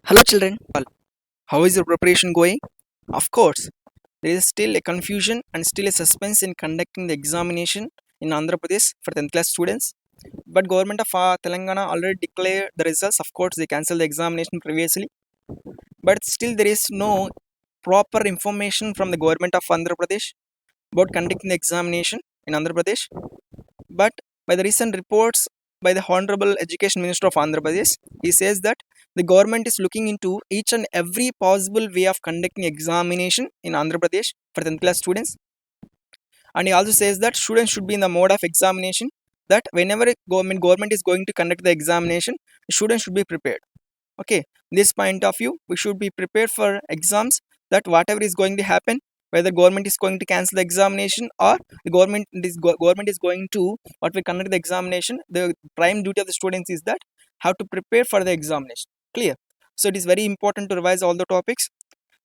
Hello children, how is your preparation going? Of course, there is still a confusion and still a suspense in conducting the examination in Andhra Pradesh for 10th class students. But government of Telangana already declared the results. Of course, they cancelled the examination previously. But still there is no proper information from the government of Andhra Pradesh about conducting the examination in Andhra Pradesh. But by the recent reports by the Honorable Education Minister of Andhra Pradesh, he says that the government is looking into each and every possible way of conducting examination in Andhra Pradesh for 10th class students. And he also says that students should be in the mode of examination, that whenever government is going to conduct the examination, students should be prepared. Okay, this point of view, we should be prepared for exams, that whatever is going to happen, whether government is going to cancel the examination or the government is going to what we conduct the examination, the prime duty of the students is that how to prepare for the examination. Clear? So it is very important to revise all the topics.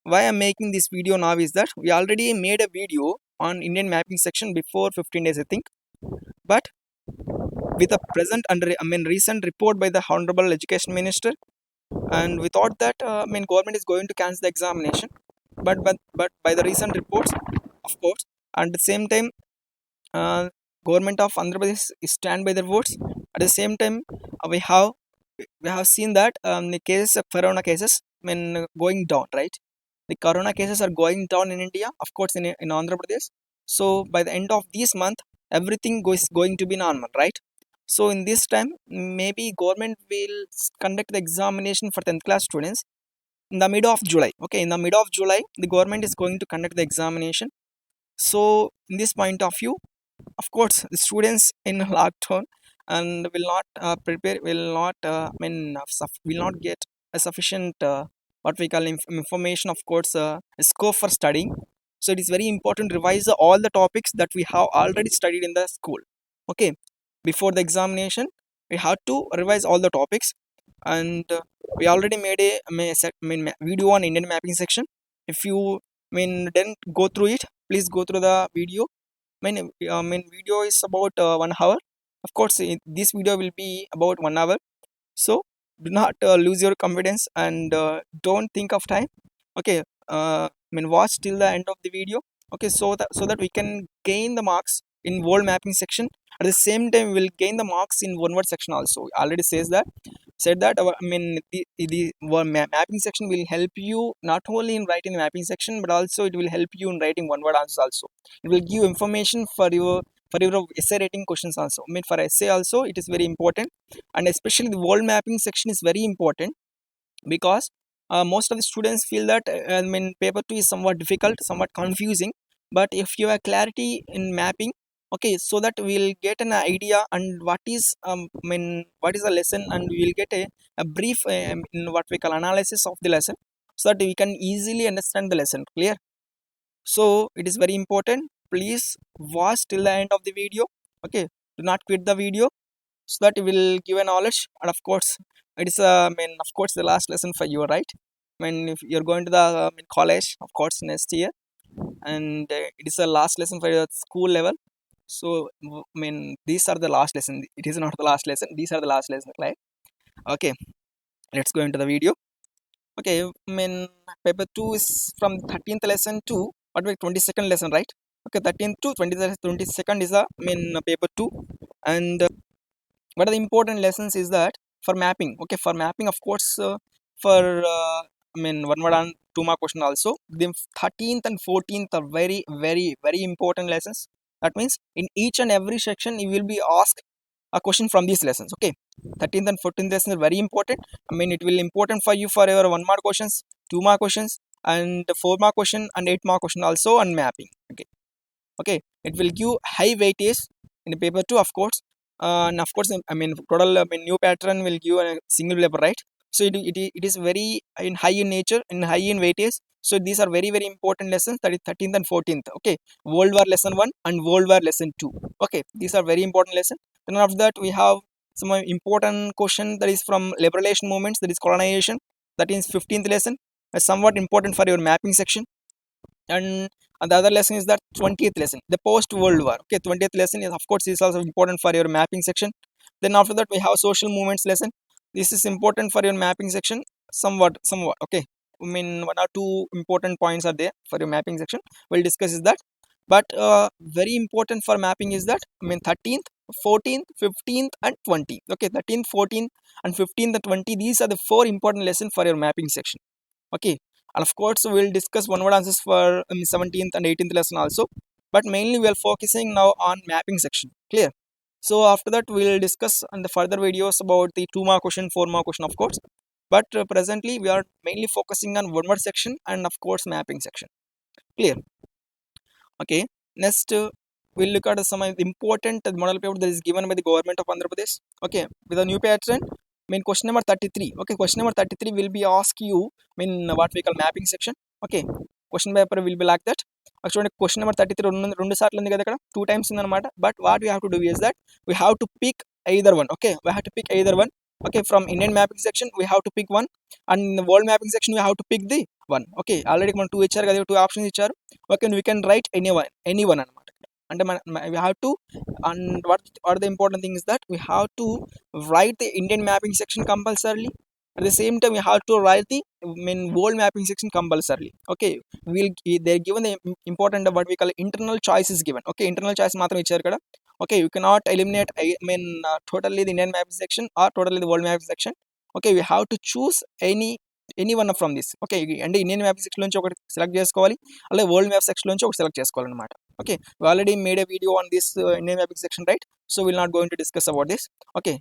Why I'm making this video now is that we already made a video on Indian mapping section before 15 days I think, but with a present under recent report by the Honorable Education Minister, and we thought that government is going to cancel the examination, but by the recent reports, of course, and at the same time, government of Andhra Pradesh stand by their words. At the same time, we have seen that the cases of corona cases going down, right? The corona cases are going down in India, of course, in Andhra Pradesh. So by the end of this month, everything is going to be normal, right? So in this time, maybe government will conduct the examination for 10th class students in the mid of July. Okay, in the mid of July, the government is going to conduct the examination. So in this point of view, of course, the students in lockdown and will not prepare, will not will not get a sufficient what we call information. Of course, scope for studying. So it is very important to revise all the topics that we have already studied in the school. Okay, before the examination, we have to revise all the topics, and we already made a video on Indian mapping section. If you didn't go through it, please go through the video. Video is about 1 hour. Of course, this video will be about 1 hour. So do not lose your confidence, and don't think of time. Okay, watch till the end of the video. Okay, so that we can gain the marks in world mapping section. At the same time, we will gain the marks in one word section also. Already said that the mapping section will help you not only in writing the mapping section, but also it will help you in writing one word answers also. It will give information for your essay writing questions also. For essay also it is very important, and especially the world mapping section is very important, because most of the students feel that paper 2 is somewhat difficult, somewhat confusing. But if you have clarity in mapping, okay, so that we'll get an idea and what is what is the lesson, and we'll get a brief in what we call analysis of the lesson, so that we can easily understand the lesson. Clear? So it is very important, please watch till the end of the video. Okay, do not quit the video, so that it will give a knowledge. And of course, it is of course the last lesson for you, right? If you're going to the college, of course, next year, and it is the last lesson for your school level. So these are the last lesson. It is not the last lesson, these are the last lesson, right? Okay, let's go into the video. Okay, paper 2 is from 13th lesson to what we 22nd lesson, right? Okay, 13th to 22nd is the paper 2. And what are the important lessons is that for mapping, okay, for mapping, of course, for one word and 2 mark question also, the 13th and 14th are very very very important lessons. That means in each and every section you will be asked a question from these lessons. Okay, 13th and 14th lessons are very important. It will important for you for your 1 mark questions, 2 mark questions, and 4 mark question and 8 mark question also on mapping. Okay, it will give high weightage in paper 2, of course. And of course, total new pattern will give a single paper, right? So it is very high in nature and high in weightage. So these are very very important lessons, that is 13th and 14th. Okay, World War lesson 1 and World War lesson 2. Okay, these are very important lessons. Then after that we have some important question, that is from liberalization movements, that is colonization. That is 15th lesson, somewhat important for your mapping section. And the other lesson is that 20th lesson, the post world war. Okay, 20th lesson is, of course, is also important for your mapping section. Then after that we have social movements lesson. This is important for your mapping section. somewhat. Okay, I mean one or two important points are there for your mapping section. We'll discuss is that, but very important for mapping is that, I mean 13th, 14th, 15th and 20th. Okay, 13th, 14th and 15th and 20, these are the four important lessons for your mapping section. Okay, and of course we'll discuss one word answers for 17th and 18th lesson also, but mainly we are focusing now on mapping section. Clear? So after that we'll discuss on the further videos about the 2 mark question, 4 mark question, of course, but presently we are mainly focusing on one word section and of course mapping section. Clear? Okay, next we'll look at some important model paper that is given by the government of Andhra Pradesh. Okay, with a new pattern. I mean question number 33. Okay, question number 33 will be ask you, I mean what we call mapping section. Okay, question paper will be like that. Actually question number 33 రెండు సార్లు ఉంది కదా ఇక్కడ, 2 times ఉంది అనమాట. But what we have to do is that we have to pick either one. Okay, we have to pick either one. Okay, from Indian mapping section we have to pick one, and in the world mapping section we have to pick the one. Okay, already మనం 2 ఇచ్చారు కదా, 2 options ఇచ్చారు. Okay, and we can write anyone అనమాట. అంటే we have to, and what the important thing is that we have to write the Indian mapping section compulsorily. At the same time we have to write the, I mean world mapping section compulsorily. Okay, they're given the important what we call internal choice is given. Okay, internal choice మాత్రం ఇచ్చారు కదా. Okay, you cannot eliminate, I mean totally the Indian mapping section or totally the world mapping section. Okay, we have to choose any one from this. Okay, అంటే Indian mapping section నుంచి ఒకటి select చేసుకోవాలి, అలాగే world map section నుంచి ఒకటి select చేసుకోవాలన్నమాట. Okay, we already made a video on this Indian mapping section, right? So we'll not going to discuss about this. Okay,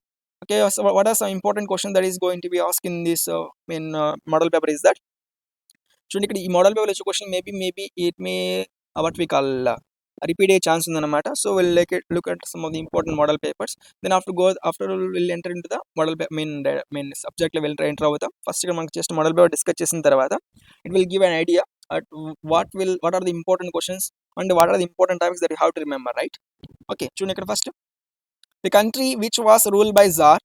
so what are some important questions that is going to be asked in this model paper is that, చూడండి ఇక్కడ ఈ model paper వచ్చే question maybe it may what we call repeat a chance ఉందన్నమాట. So will look at some of the important model papers. Then after we'll enter into the model main subject level enter అవుతాం. First గా మనకి just model paper discuss చేసిన తర్వాత it will give an idea at what are the important questions and what are the important topics that you have to remember, right? Okay, చూడండి ఇక్కడ first, the country which was ruled by Tsar,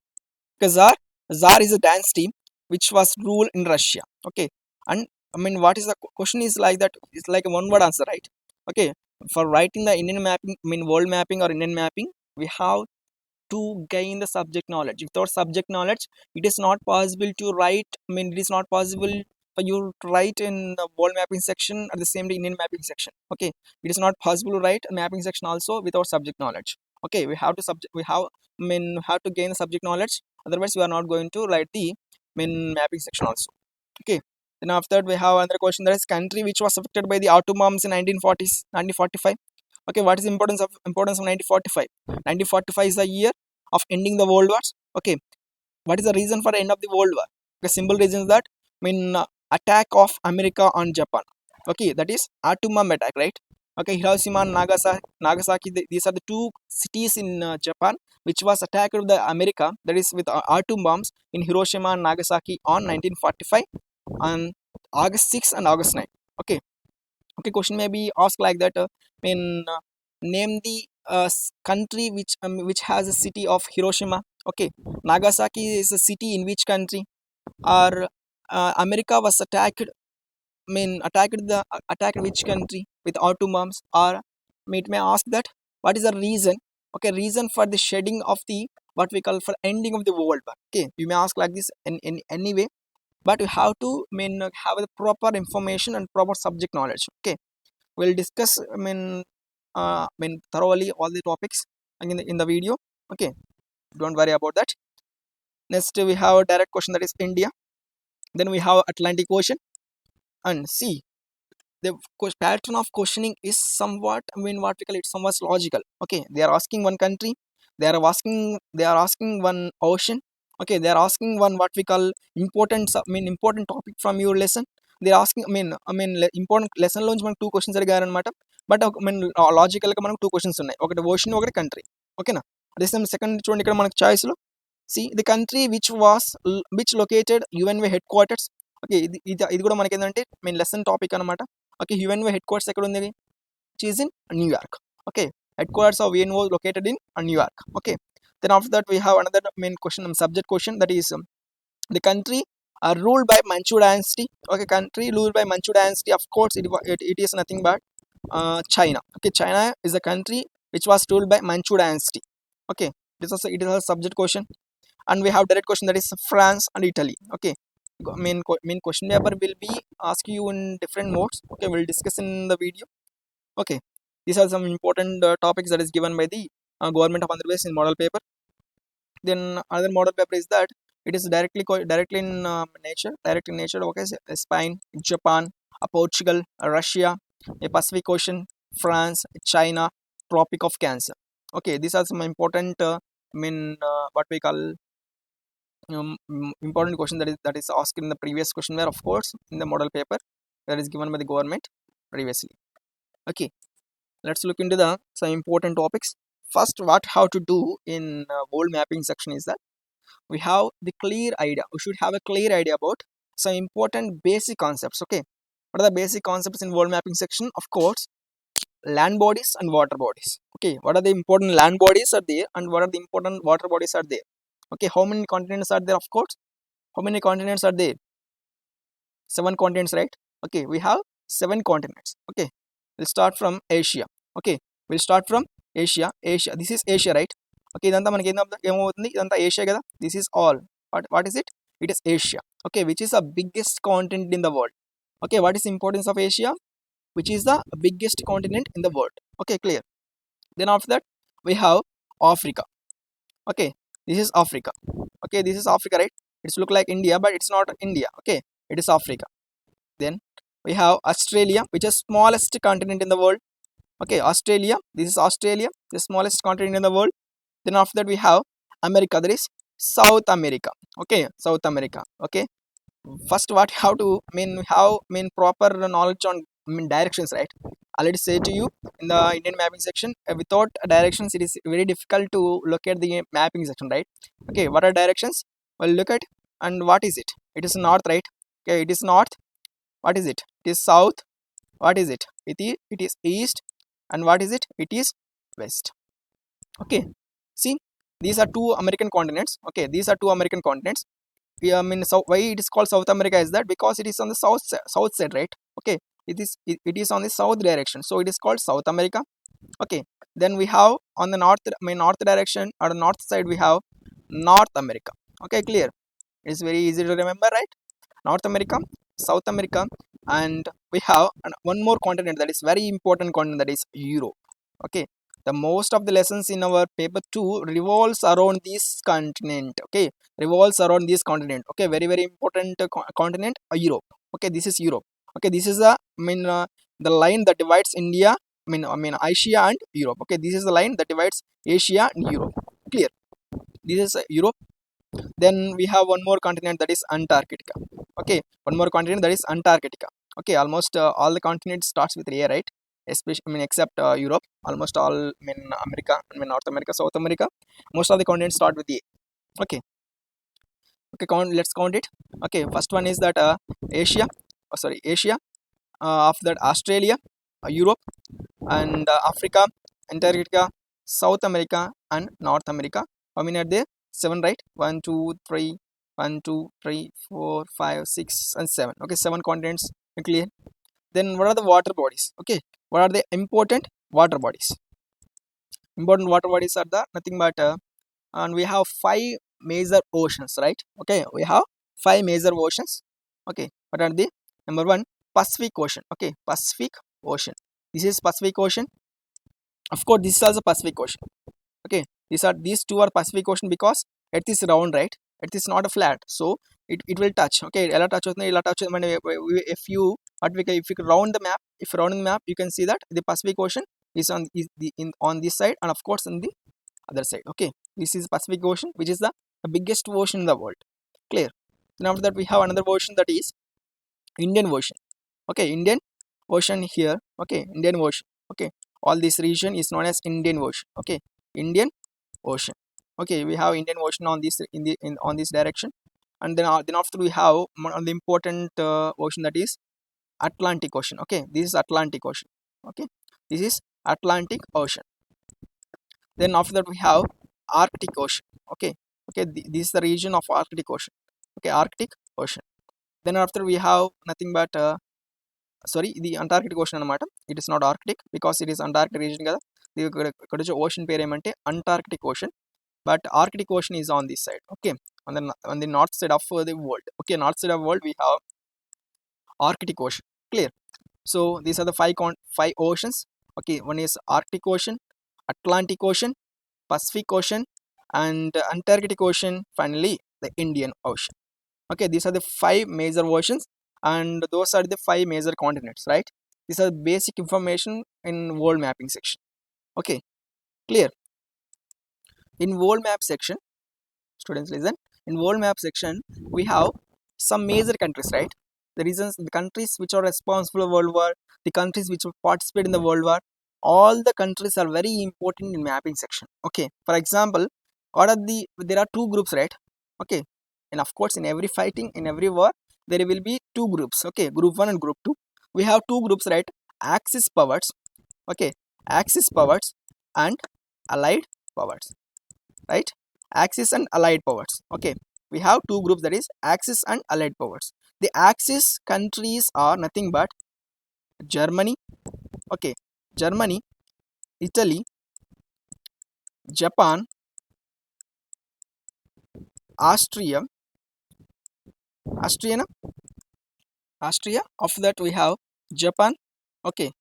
because Tsar is a dance team which was ruled in Russia. Okay, and I mean what is the question is like that, it's like a one word answer, right? Okay, for writing the Indian mapping, I mean world mapping or Indian mapping, we have to gain the subject knowledge. Without subject knowledge it is not possible to write, I mean it is not possible for you to write in the world mapping section at the same time Indian mapping section. Okay, it is not possible to write a mapping section also without subject knowledge. Okay, have to gain the subject knowledge, otherwise we are not going to write the mapping section also. Okay, then after that we have another question, that is country which was affected by the atom bombs in 1940s 1945. Okay, what is the importance of 1945? 1945 is the year of ending the world wars. Okay, what is the reason for the end of the world war? The simple reason is that, I mean attack of America on Japan. Okay, that is atom bomb attack, right? Okay, Hiroshima and Nagasaki, these are the two cities in Japan which was attacked with the America, that is with atom bombs in Hiroshima and Nagasaki on 1945 on August 6 and August 9. Okay, question may be asked like that, name the country which has a city of Hiroshima. Okay, Nagasaki is a city in which country, or America was attacked, attacked which country with atom bombs, or it may ask that what is the reason. Okay, reason for the shedding of the what we call for ending of the world war. Okay, you may ask like this in any way, but you have to have the proper information and proper subject knowledge. Okay, we'll discuss thoroughly all the topics in the video. Okay, don't worry about that. Next we have a direct question, that is India. Then we have Atlantic Ocean, and see the pattern of questioning is somewhat, what we call it, somewhat logical. Okay, they are asking one country, they are asking one ocean. Okay, they are asking one what we call important topic from your lesson. They are asking, important lesson లో నుంచి మనకు 2 questions అడిగారు అనమాట. But logical గా మనకు 2 questions ఉన్నాయి, ఒకటి ocean ఒకటి కంట్రీ. ఓకేనా, అదే సెకండ్ చూడండి ఇక్కడ మనకు చాయిస్ లో, see the country which located UNO headquarters. Okay, ఇది కూడా మనకి ఏంటంటే లెసన్ టాపిక్ అనమాట. ఓకే, యుఎన్ఓ హెడ్ క్వార్టర్స్ ఎక్కడ ఉంది, which is in New York. Okay, headquarters of UNO located in New York. Okay, then after that we have another main question, subject question, that is the country ruled by Manchu dynasty. Okay, country ruled by Manchu dynasty, of course it is nothing but China. Okay, China is a country which was ruled by Manchu dynasty. Okay, it is a subject question. And we have direct question, that is France and Italy. Okay, main question paper will be ask you in different modes. Okay, we'll discuss in the video. Okay, these are some important topics that is given by the government of Andhra Pradesh in model paper. Then another model paper is that it is directly in nature, direct in nature. Okay, Spain, Japan, Portugal, Russia, a Pacific Ocean, France, China, Tropic of Cancer. Okay, these are some important what we call important question that is asked in the previous question where, of course, in the model paper that is given by the government previously. Okay, let's look into the some important topics. First, what how to do in world mapping section is that we have the clear idea. We should have a clear idea about some important basic concepts. Okay, what are the basic concepts in world mapping section? Of course, land bodies and water bodies. Okay, what are the important land bodies are there and what are the important water bodies are there? Okay, how many continents are there? Of course, how many continents are there? 7 continents, right? Okay, we have 7 continents. Okay, we'll start from Asia. Okay, we'll start from Asia. This is Asia, right? Okay, ఇదంతా మనకి ఏమవుతుంది? ఇదంతా Asia కదా. This is all. What is it? It is Asia. Okay, which is the biggest continent in the world. Okay, what is the importance of Asia? Which is the biggest continent in the world. Okay, clear. Then after that we have Africa. Okay, this is Africa. Okay, this is Africa, right? It's look like India, but it's not India. Okay, it is Africa. Then we have Australia, which is smallest continent in the world. Okay, Australia, this is Australia, the smallest continent in the world. Then after that we have America, that is South America. Okay, South America. Okay, first what how to proper knowledge on directions, right? Already say to you in the Indian mapping section, without directions it is very difficult to look at the mapping section, right? Okay, what are directions? Well, look at, and what is it? It is north, right? Okay, it is north. What is it? It is south. What is it? It is east. And what is it? It is west. Okay, see, these are two American continents. Okay, these are two American continents. So why it is called South America is that because it is on the south side, right? Okay, it is on the south direction, so it is called South America. Okay, then we have on the north direction, or the north side, we have North America. Okay, clear. It's very easy to remember, right? North America, South America, and we have one more continent that is very important continent, that is Europe. Okay, the most of the lessons in our paper 2 revolves around this continent. Okay, revolves around this continent. Okay, very important continent, Europe. Okay, this is Europe. Okay, this is the the line that divides India, Asia and Europe. Okay, this is the line that divides Asia and Europe. Clear. This is Europe. Then we have one more continent, that is Antarctica. Okay, one more continent, that is Antarctica. Okay, almost all the continents starts with A, right? Especially except Europe. Almost all America, North America, South America, most of the continents start with A. Okay, let's count it. Okay, first one is that Asia. Asia. After that Australia, Europe, and Africa, Antarctica, South America, and North America. How many are there? 7, right? 1 2 3 1 2 3 4 5 6 and 7. Okay, 7 continents. Clear. Then what are the water bodies? Okay, what are the important water bodies? Important water bodies are the nothing but and we have 5 major oceans, right? Okay, we have 5 major oceans. Okay, what are the? Number 1, Pacific Ocean. Okay, Pacific Ocean. This is Pacific Ocean. Of course, this is also Pacific Ocean. Okay, these two are Pacific Ocean because Earth is round, right? Earth is not a flat, so it will touch. Okay, if you round the map, you can see that the Pacific Ocean is on this side, and of course on the other side. Okay, this is Pacific Ocean, which is the biggest ocean in the world. Clear. Then after that we have another ocean, that is Indian Ocean. Okay, Indian Ocean here. Okay, Indian Ocean. Okay, all this region is known as Indian Ocean. Okay, Indian Ocean. Okay, we have Indian Ocean on this on this direction, and then after we have one of the important ocean, that is Atlantic Ocean. Okay, this is Atlantic Ocean. Okay, this is Atlantic Ocean. Then after that we have Arctic Ocean. Okay, this is the region of Arctic Ocean. Okay, Arctic Ocean. Then after we have nothing but the Antarctic Ocean anamata. It is not Arctic because it is Antarctic region kada. Ikkada ocean పేరు ఏమంటే Antarctic Ocean. but Arctic Ocean is on this side. Okay, on the north side of the world. Okay, north side of world we have Arctic Ocean. Clear. So these are the five oceans. Okay, one is Arctic Ocean, Atlantic Ocean, Pacific Ocean, and Antarctic Ocean. Finally, the Indian Ocean. Okay, these are the five major oceans, and those are the five major continents, right? These are basic information in world mapping section. Okay, clear. In world map section, students listen. In world map section, we have some major countries, right? The reasons, the countries which are responsible for world war, the countries which will participate in the world war, all the countries are very important in mapping section. Okay, for example, what are there are two groups, right? Okay, and of course in every fighting, in every war, there will be two groups. Okay, group 1 and group 2. We have two groups, right? Axis powers. Okay, Axis powers and allied powers, right? Axis and allied powers. Okay, we have two groups, that is Axis and allied powers. The Axis countries are nothing but Germany. Okay, Germany, Italy, Japan, Austria, Austria, Austria. After that we have Japan. Okay,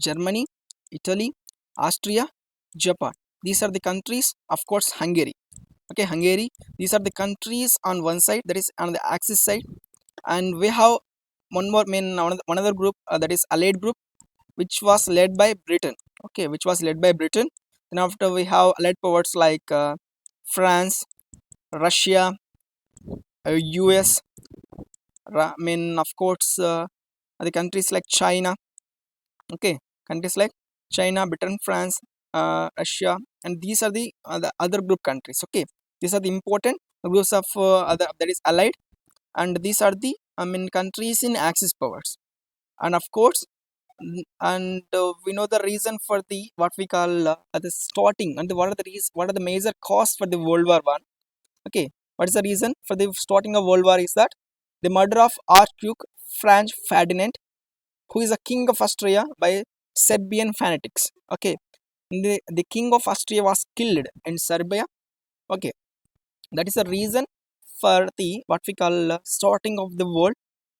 Germany, Italy, Austria, Japan. These are the countries. Of course, Hungary. Okay, Hungary. These are the countries on one side, that is on the Axis side, and we have one more main one other group, that is allied group, which was led by Britain. Okay, which was led by Britain. Then after we have allied powers like France, Russia, US. Of course, the countries like China. Okay, countries like China, Britain, France, Russia, and these are the other group countries. Okay, these are the important groups of other, that is allied, and these are the countries in Axis powers. And of course, and we know the reason for the what we call the starting, and what are the major cause for the World War One. Okay, what is the reason for the starting of World War is that the murder of Archduke Franz Ferdinand, who is a king of Austria, by Serbian fanatics. Okay, the king of Austria was killed in Serbia. Okay, that is the reason for the what we call starting of the World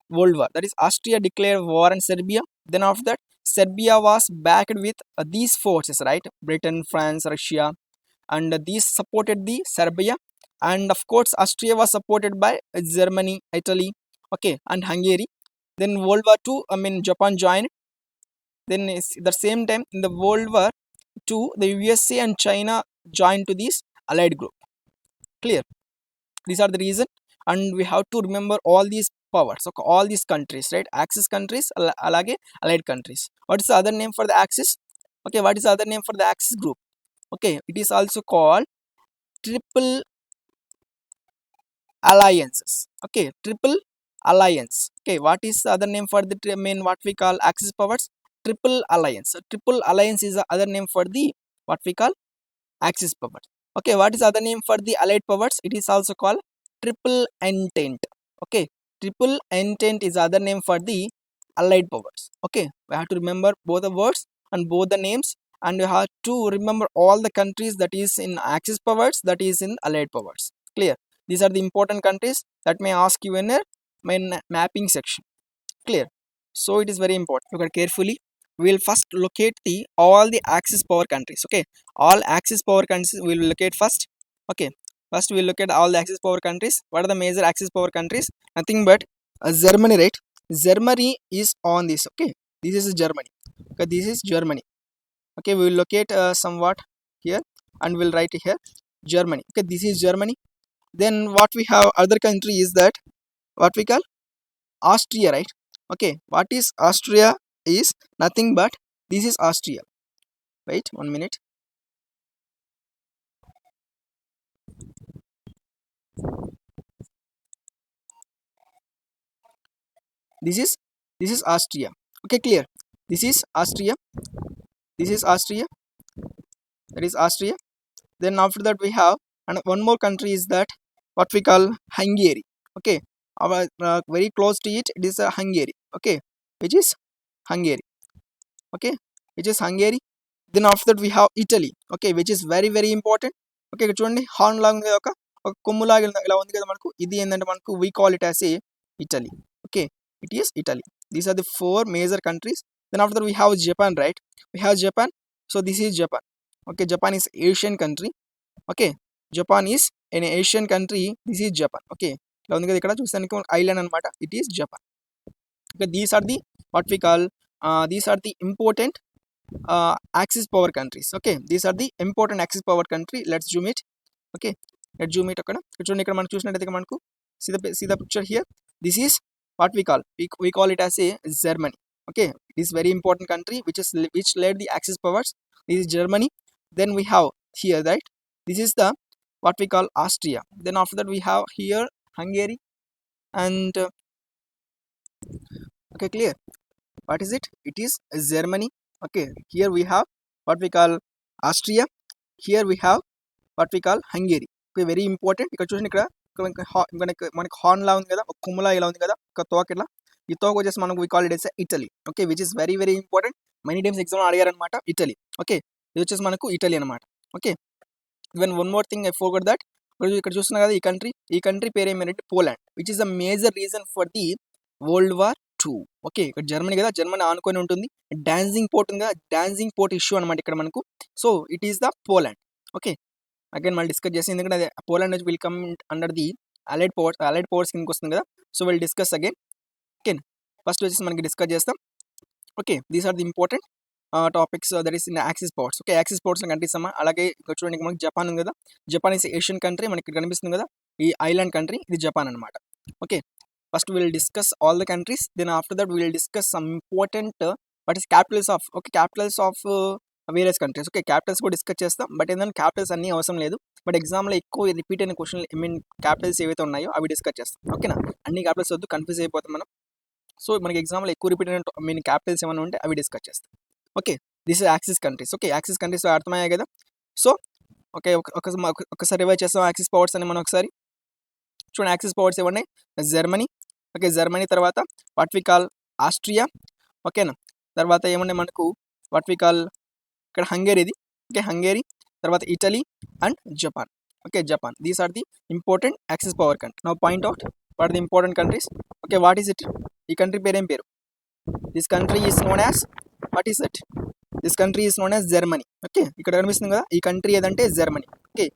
War. That is, Austria declared war on Serbia. Then after that, Serbia was backed with these forces, right? Britain, France, Russia, and these supported the Serbia. And of course, Austria was supported by Germany, Italy, okay, and Hungary. Then World War Two, Japan joined. Then the same time in the World War Two, the USA and China joined to this allied group. Clear. These are the reason, and we have to remember all these powers. Okay, all these countries, right? Axis countries, alage allied countries. What is the other name for the Axis? Okay, what is the other name for the Axis group? Okay, it is also called triple alliances. Okay, triple alliance. Okay, what is the other name for the what we call Axis powers? Triple alliance. So, triple alliance is the other name for the what we call Axis powers. Okay, what is the other name for the allied powers? It is also called triple entente. Okay, triple entente is the other name for the allied powers. Okay, we have to remember both the words and both the names, and we have to remember all the countries that is in Axis powers, that is in allied powers. Clear. These are the important countries that may ask you in a mapping section. Clear. So it is very important. Look at carefully. We will first locate the all the Axis power countries. Okay, all Axis power countries we will locate first. Okay, first we will look at all the Axis power countries. What are the major Axis power countries? Nothing but Germany, right? Germany is on this. Okay, this is Germany. Okay, this is Germany. Okay, we will locate somewhat here, and we will write here Germany. Okay, this is Germany. Then what we have other country is that what we call Austria, right? Okay, what is Austria is nothing but this is Austria. Wait 1 minute. This is Austria. Okay, clear. This is Austria. This is Austria. That is Austria. Then after that we have and one more country is that what we call Hungary. Okay, our very close to it. It is Hungary. Okay, which is Hungary. Okay, which is Hungary. Then after that we have Italy. Okay, which is very important. Okay, ఇక్కడ చూడండి horn లాగా ఉంది కదా, ఒక కొమ్ములాగా ఇలా ఉంది కదా మనకు. ఇది ఏంటంటే మనకు we call it as a Italy. Okay, it is Italy. These are the 4 major countries. Then after we have Japan, right? We have Japan. So this is Japan. Okay, Japan is Asian country. Okay, Japan is an Asian country. This is Japan. Okay, ఇలా ఉంది కదా, ఇక్కడ చూస్తానికి island అనమాట. It is Japan. Okay, these are the what we call these are the important axis power countries. Okay, these are the important axis power country. Let's zoom it. Okay, let's zoom it. చూడండి ఇక్కడ మనం చూసినట్లయితే మనకు see the picture here. This is what we call it as a Germany. Okay, it is very important country which led the axis powers. This is Germany. Then we have here, right, this is the what we call Austria. Then after that we have here Hungary and okay, clear. What is it? It is Germany. Okay, here we have what we call Austria. Here we have what we call Hungary. Okay, very important. ఇక్కడ చూడండి, ఇక్కడ మనకి horn లా ఉంది కదా, ఒక కుమ్ములా ఇలా ఉంది కదా, ఒక తోక ఇట్లా. ఈ తోక వచ్చేసి మనకు we call it as Italy. Okay, which is very very important. Many times exam అడిగారు అనమాట, ఇటలీ. ఓకే, ఇది వచ్చేసి మనకు ఇటలీ అనమాట. Okay, even one more thing I forgot that. ఇక్కడ చూస్తున్నా కదా ఈ కంట్రీ పేరు ఏమంటే Poland, which is the major reason for the world war 2. Okay, ఇక్కడ జర్మనీ కదా, జర్మనీ ఆనుకొని ఉంటుంది. డాన్సింగ్ పోర్ట్ ఉంది కదా, డాన్సింగ్ పోర్ట్ ఇష్యూ అనమాట ఇక్కడ మనకు. So it is the Poland. Okay, again మళ్ళీ డిస్కస్ చేసి, ఎందుకంటే అదే Poland will come under the allied powers కిందకి వస్తుంది కదా. So will discuss again. Okay, first వచ్చేసి మనకి డిస్కస్ చేస్తాం. Okay, these are the important topics that is in axis powers. Okay, axis powers countries అమ్మా. అలాగే ఇక్కడ చూడండి మనకి జపాన్ ఉంది కదా, జపాన్ ఇస్ ఏషియన్ కంట్రీ. మనకి ఇక్కడ కనిపిస్తుంది కదా ఈ ఐలాండ్ కంట్రీ, ఇది జపాన్ అనమాట. Okay, first we will discuss all the countries, then after that we will discuss some important what is capitals of various countries. Okay, capitals కూడా discuss చేస్తాం. But ఏంటంటే క్యాపిటల్స్ అన్నీ అవసరం లేదు, బట్ ఎగ్జామ్లో ఎక్కువ రిపీట్ అయిన క్వశ్చన్ క్యాపిటల్స్ ఏవైతే ఉన్నాయో అవి డిస్కస్ చేస్తాం. ఓకేనా, అన్ని క్యాపిటల్స్ వద్దు, కన్ఫ్యూజ్ అయిపోతాం మనం. సో మనకి ఎగ్జామ్లో ఎక్కువ రిపీట్ అయిన క్యాపిటల్స్ ఏమైనా ఉంటే అవి డిస్కస్ చేస్తాం. Okay, this is Axis countries. Okay, Axis countries అర్థమయ్యాయి కదా. సో ఓకే, ఒకసారి రివైజ్ చేస్తాం యాక్సిస్ పవర్స్ అని మనం ఒకసారి చూడండి. యాక్సిస్ పవర్స్ ఏమన్నాయి? జర్మనీ. ఓకే, జర్మనీ తర్వాత వాట్ వి కాల్ ఆస్ట్రియా. ఓకేనా, తర్వాత ఏమన్నాయి మనకు వాట్ వి కాల్ ఇక్కడ హంగేరీది. ఓకే, హంగేరీ తర్వాత Italy and Japan. Okay, Japan. These are the important axis power country. Now point out what the important countries. Okay, what is it? ఈ country పేరు ఏం పేరు? This country is known as what is it? This country is known as Germany. Okay, ఇక్కడ కనిపిస్తుంది కదా ఈ country ఏదంటే Germany. Okay,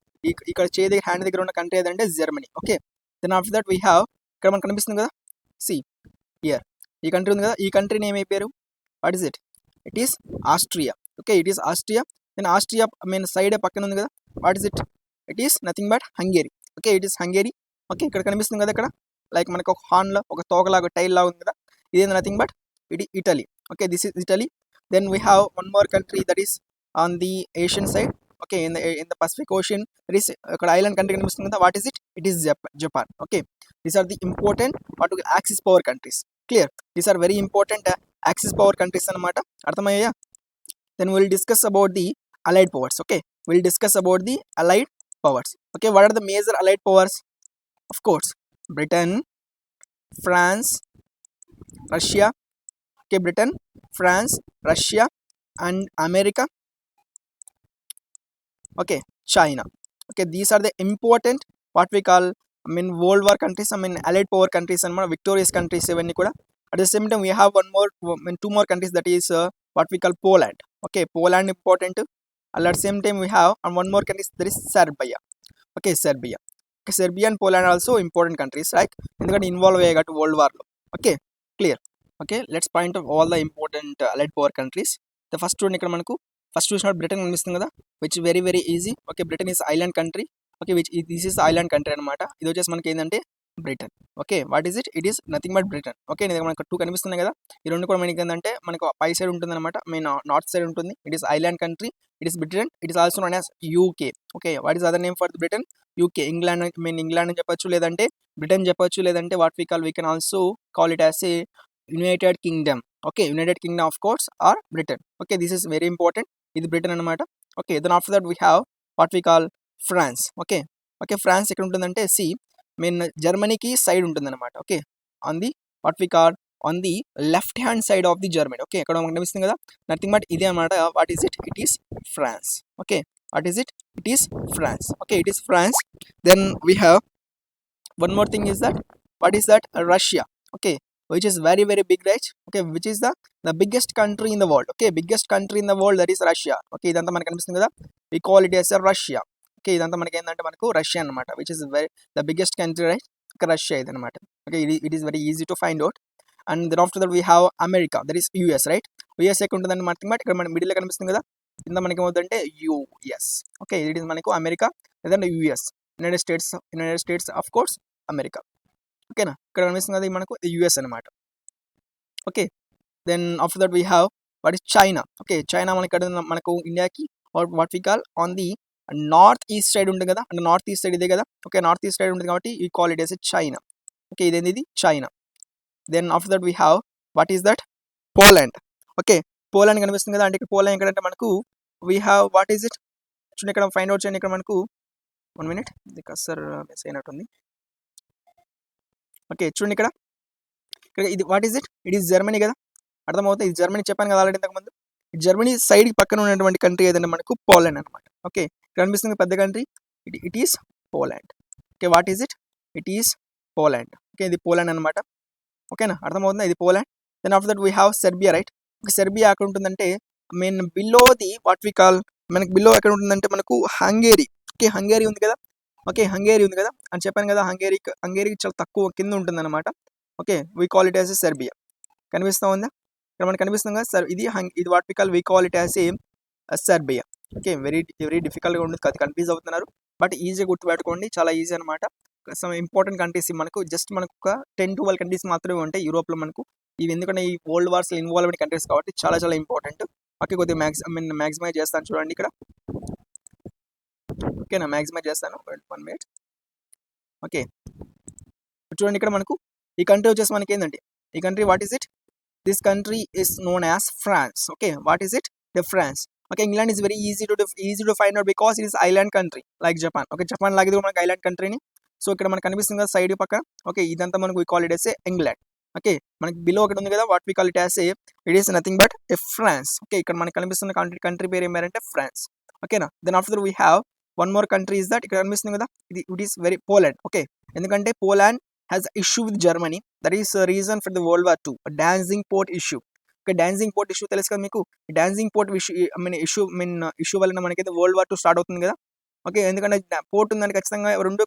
ఇక్కడ హ్యాండ్ దగ్గర ఉన్న కంట్రీ ఏదంటే Germany. Okay, then after that we have ఇక్కడ మనకు కనిపిస్తుంది కదా సి హియర్ ఈ కంట్రీ ఉంది కదా, ఈ కంట్రీ నేమ్ ఏ పేరు? What is it? It is Austria. Okay, it is Austria. Then Austria side పక్కన ఉంది కదా, what is it? It is nothing but Hungary. Okay, it is Hungary. Okay, ఇక్కడ కనిపిస్తుంది కదా ఇక్కడ లైక్ మనకు ఒక హార్న్లో ఒక తోకలాగా టైల్ లాగా ఉంది కదా, ఇదేంది nothing but Italy. Okay, this is Italy. Then we have one more country that is on the Asian side. Okay, in the Pacific Ocean that is అక్కడ ఐలాండ్ కంట్రీ కనిపిస్తుంది కదా, what is it? It is Japan. Okay, these are the important axis power countries. Clear? These are very important axis power countries anamata. Arthamayya? Then we will discuss about the allied powers. Okay, we will discuss about the allied powers. Okay, what are the major allied powers? Of course, Britain, France, Russia. Okay, Britain, France, Russia and America. Okay, China. Okay, these are the important what we call world war countries, allied power countries and victorious countries ఇవన్నీ కూడా. At the same time we have two more countries that is what we call Poland. Okay, Poland important. And at the same time we have one more country that is Serbia. Okay, Serbia. Okay, Serbia and Poland are also important countries, right? ఎందుకంటే involve అయ్యాయి world వార్లో. Okay, clear. Okay, let's point of all the important allied power countries. The first చూడండి, ఇక్కడ మనకు first చూసినప్పుడు Britain కనిపిస్తుంది కదా, which very very easy. Okay, Britain is island country. Okay, this is island country అనమాట. ఇది వచ్చేసి మనకి ఏంటంటే Britain. Okay, what is it? It is nothing but Britain. Okay, మనకు 2 కనిపిస్తున్నాయి కదా, ఈ రెండు కూడా మనకి ఏంటంటే మనకు పై సైడ్ ఉంటుంది అనమాట, నార్త్ సైడ్ ఉంటుంది. It is island country, it is Britain. It is also known as UK. Okay, what is other name for Britain? UK. England England అని చెప్పొచ్చు, లేదంటే బ్రిటన్ చెప్పొచ్చు, లేదంటే what we can also call it as a United Kingdom. Okay, United Kingdom of course or Britain. Okay, this is very important. ఇది Britain అనమాట. Okay, then after that we have what we call France. Okay, okay, France ఎక్కడ ఉంటుందంటే జర్మనీకి side ఉంటుంది అనమాట. Okay, on the what we call on the left hand side of the Germany. Okay, ఇక్కడ మనకు కనిపిస్తుంది కదా, నథింగ్ బట్ ఇదే అనమాట. What is it? It is France. Okay, what is it? It is France. Okay, it is France. Then we have one more thing is that what is that? Russia. Okay, which is very very big, right? Okay, which is the biggest country in the world. Okay, biggest country in the world, that is Russia. Okay, ఇదంతా మనకు కనిపిస్తుంది కదా, we call it as a Russia. Okay, ఇదంతా మనకి ఏంటంటే మనకు Russia అన్నమాట, which is very the biggest country, right? Okay, Russia ఇది అన్నమాట. Okay, it is very easy to find out. And then after that we have America, that is US, right? US ఎక్కడ ఉంటుందంటే మనకి ఇక్కడ మన మిడిల్ లో కనిపిస్తుంది కదా, కింద మనకి ఏమవుతుందంటే US. Okay, it is మనకు అమెరికా లేదంటే US, United States of course America. ఓకేనా, ఇక్కడ కనిపిస్తుంది కదా మనకు యుఎస్ అనమాట. Okay, then after that we have what is China. Okay, China మనకి ఇక్కడ మనకు ఇండియాకి what we call on the north east side ఉంటుంది కదా, అంటే నార్త్ ఈస్ట్ సైడ్ ఇదే కదా. ఓకే, నార్త్ ఈస్ట్ సైడ్ ఉంటుంది కాబట్టి ఈ call it as China. Okay, ఇదేంది ఇది China. Then after that we have what is that Poland. Okay, Poland కనిపిస్తుంది కదా, అంటే ఇక్కడ పోలాండ్ ఎక్కడంటే మనకు we have what is it, చూడండి ఇక్కడ ఫైండ్ అవుట్ చేయండి. ఇక్కడ మనకు 1 minute, ఇది కసర్ మిస్ అయినట్టుంది. ఓకే, చూడండి ఇక్కడ ఇది what is it, it is Germany కదా, అర్థమవుతుంది. ఇది జర్మనీ చెప్పాను కదా ఆల్రెడీ ఇంతకుముందు. జర్మనీ సైడ్ పక్కన ఉన్నటువంటి కంట్రీ ఏదంటే మనకు పోలాండ్ అనమాట. ఓకే, ఇక్కడ కనిపిస్తుంది పెద్ద country, it is Poland. Okay, what is it, it is Poland. Okay, ఇది పోలాండ్ అనమాట. ఓకేనా, అర్థమవుతుంది, ఇది Poland. Then after that we have Serbia, right? Serbia ఎక్కడ ఉంటుందంటే mean below the what we call, మనకి బిలో ఎక్కడ ఉంటుందంటే మనకు హంగేరీ. ఓకే, హంగేరీ ఉంది కదా. ఓకే, హంగేరీ ఉంది కదా అని చెప్పాను కదా, హంగేరీకి చాలా తక్కువ కింద ఉంటుంది అనమాట. Okay, we call it as a Serbia. కనిపిస్తూ ఉందా ఇక్కడ మనకు కనిపిస్తుంది కదా సార్, ఇది what we call, we call it as a Serbia. Okay, very డిఫికల్ట్గా ఉంటుంది, అది కన్ఫ్యూజ్ అవుతున్నారు, బట్ ఈజీగా గుర్తుపెట్టుకోండి, చాలా ఈజీ అనమాట. సమ్ ఇంపార్టెంట్ కంట్రీస్ మనకు జస్ట్ మనకు ఒక 10-12 కంట్రీస్ మాత్రమే ఉంటాయి యూరోప్లో మనకు. ఇవి ఎందుకంటే ఈ వరల్డ్ వార్స్లో ఇన్వాల్వ్ అయిన కంట్రీస్ కాబట్టి చాలా చాలా ఇంపార్టెంట్. ఓకే, కొద్దిగా మ్యాక్సిమైజ్ చేస్తాను చూడండి ఇక్కడ. ఓకేనా, మ్యాక్సిమైజ్ చేస్తాను, 1 minute. ఓకే, చూడండి ఇక్కడ మనకు ఈ కంట్రీ వచ్చేసి మనకి ఏంటంటే ఈ country what is it, this country is known as France. Okay, what is it, the France. Okay, England is very easy to find out because it is island country like Japan. Okay, Japan లాగే మనకి island కంట్రీని. So ఇక్కడ మనకు కనిపిస్తుంది కదా side పక్కన. Okay, ఇదంతా మనకు we call it as a England. Okay, మనకి బిలో ఒకటి ఉంది కదా, what we call it as a, it is nothing but a France. Okay, ఇక్కడ మనకి కనిపిస్తున్న కంట్రీ పేరు ఏమంటే ఫ్రాన్స్. ఓకేనా, then after we have one more country is that, ఇక్కడ కనిపిస్తుంది కదా, it is very Poland. Okay, ఎందుకంటే Poland has issue with Germany. That is a reason for the World War II, a dancing port issue. Okay, dancing port issue తెలుసు కదా మీకు. dancing port issue వలన మనకైతే world war 2 start అవుతుంది కదా. Okay, ఎందుకంటే port ఉందని ఖచ్చితంగా రెండు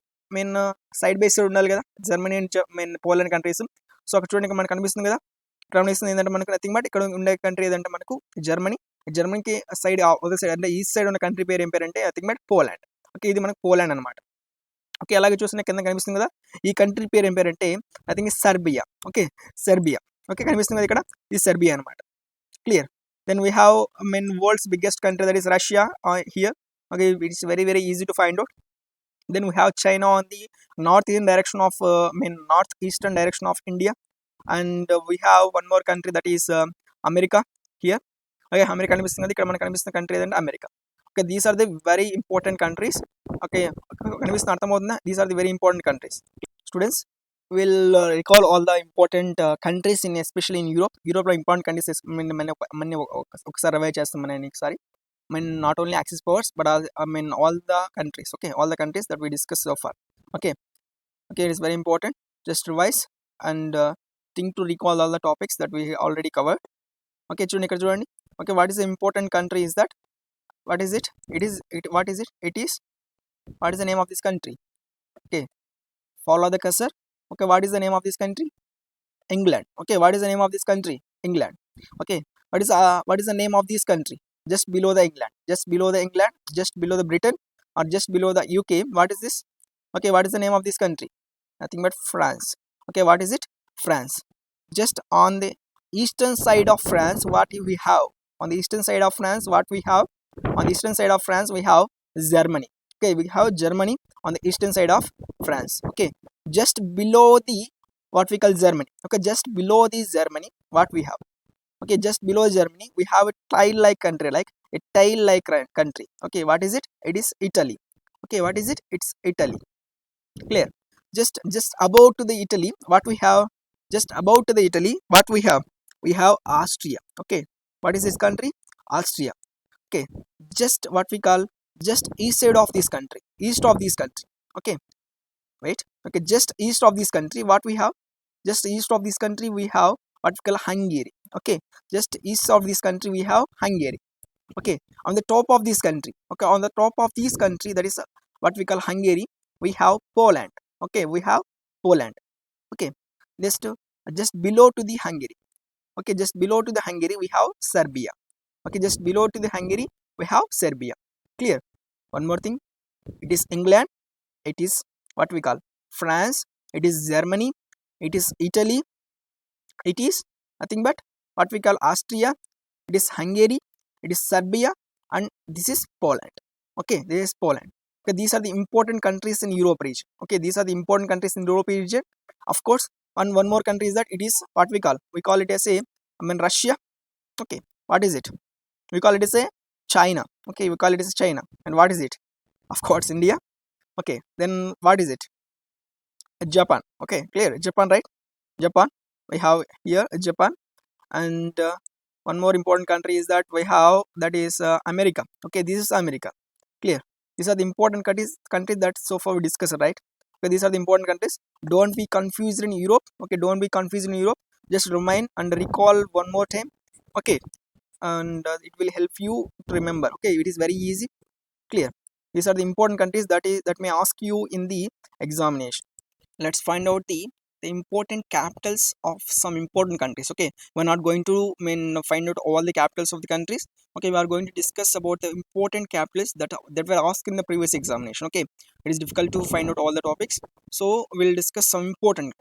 సైడ్ బై సైడ్ ఉండాలి కదా, Germany and Poland countries. So అక్కడ చూడండి మనకు కనిపిస్తుంది కదా, ఇక్కడ కనిపిస్తుంది ఏంటంటే మనకు నథింగ్ బట్ ఇక్కడ ఉండే కంట్రీ ఏదంటే మనకు జర్మనీకి సైడ్ అదర్ సైడ్ అంటే ఈస్ట్ సైడ్ ఉన్న కంట్రీ పేరు ఏం పేరు అంటే నథింగ్ బట్ పోలాండ్. ఓకే, ఇది మనకు పోలాండ్ అనమాట. ఓకే, అలాగే చూసిన కింద కనిపిస్తుంది కదా, ఈ కంట్రీ పేరు ఏం పేరు అంటే I think Serbia. Okay, Serbia. Okay, కనిపిస్తుంది కదా ఇక్కడ, ఇది సెర్బియా అనమాట. Clear. Then we have world's biggest country, that is Russia here. Okay, it's very easy to find out. Then we have China on the north eastern direction of north eastern direction of India. And we have one more country, that is America here. Okay, America కనిపిస్తుంది, ఇక్కడ మనకు కనిపిస్తున్న country ఏదంటే America. Okay, these are the very important countries. Okay, కనిపిస్తుంది, అర్థమవుతుందా? These are the very important countries. Students will recall all the important countries in especially in యూరోప్లో important countries ఒకసారి revise చేస్తాం మనం ఒకసారి. Not only axis powers but all the countries. Okay, all the countries that we discuss so far. Okay, it is very important. Just revise and think to recall all the topics that we already covered. Okay, చూడండి ఇక్కడ చూడండి. Okay, what is the important country is that, what is it, what is it, what is the name of this country? Okay, follow the cursor. Okay, what is the name of this country? England. Okay, what is the name of this country? England. Okay, what is the name of this country just below the England, just below the Britain, or just below the UK? What is this? Okay, what is the name of this country? Nothing but France. Okay, what is it? France. Just on the eastern side of France, what we have, on the eastern side of France, what we have, on the eastern side of France we have Germany. Okay, we have Germany on the eastern side of France. Okay, just below the what we call Germany. Okay, just below the Germany what we have. Okay, just below Germany we have a tile like country, like a tile like country. Okay, what is it? It is Italy. Okay, what is it? It's Italy. Clear. Just above to the Italy what we have, just above to the Italy what we have Austria. Okay, what is this country? Austria. Okay, just what we call just east side of this country, east of this country. Okay, wait. Okay, just east of this country, what we have? Just east of this country, we have what we call Hungary. Okay, just east of this country, we have Hungary. Okay, on the top of this country, okay, on the top of this country, that is what we call Hungary, we have Poland. Okay, we have Poland. Okay, just below to the Hungary. Okay, just below to the Hungary, we have Serbia. Okay, just below to the Hungary, we have Serbia. Clear? One more thing, it is England, it is what we call France, it is Germany, it is Italy, it is nothing but what we call Austria, it is Hungary, it is Serbia, and this is Poland. Okay, this is Poland. Okay, these are the important countries in Europe region. Okay, these are the important countries in Europe region. Of course, one more country is that it is what we call it as a Russia. Okay, what is it? We call it as a China. Okay, we call it as China. And what is it? Of course, India. Okay, then what is it? Japan. Okay, clear. Japan, right? Japan. We have here Japan, and one more important country is that we have, that is America. Okay, this is America. Clear? These are the important countries that so far we discussed, right? Okay, these are the important countries. Don't be confused in Europe. Okay, don't be confused in Europe. Just remind and recall one more time. Okay, and it will help you to remember. Okay, it is very easy. Clear? These are the important countries that may ask you in the examination. Let's find out the important capitals of some important countries. Okay, we're not going to find out all the capitals of the countries. Okay, we are going to discuss about the important capitals that were asked in the previous examination. Okay, it is difficult to find out all the topics, so we'll discuss some important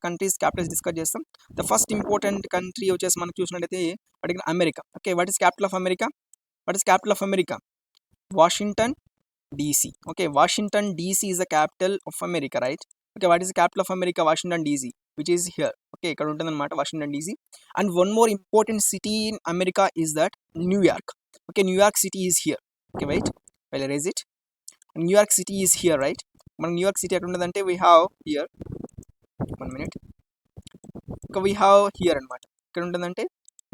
countries capitals discuss చేస్తాం. The first important country వచ్చేసి మనం చూసినట్లయితే America. Okay, what is capital of America? What is capital of America? Washington DC. Okay, Washington DC is the capital of America, right? Okay, what is the capital of America? Washington DC, which is here. Okay, ఇక్కడ ఉంటుంది అన్నమాట Washington DC. And one more important city in America is that New York. Okay, New York City is here. Okay, wait, I'll erase it. New York City is here, right? మనం New York City ఎక్కడ ఉంటుందంటే we have here, 1 minute. Okay, we have here అన్నమాట. ఇక్కడ ఉంటుందంటే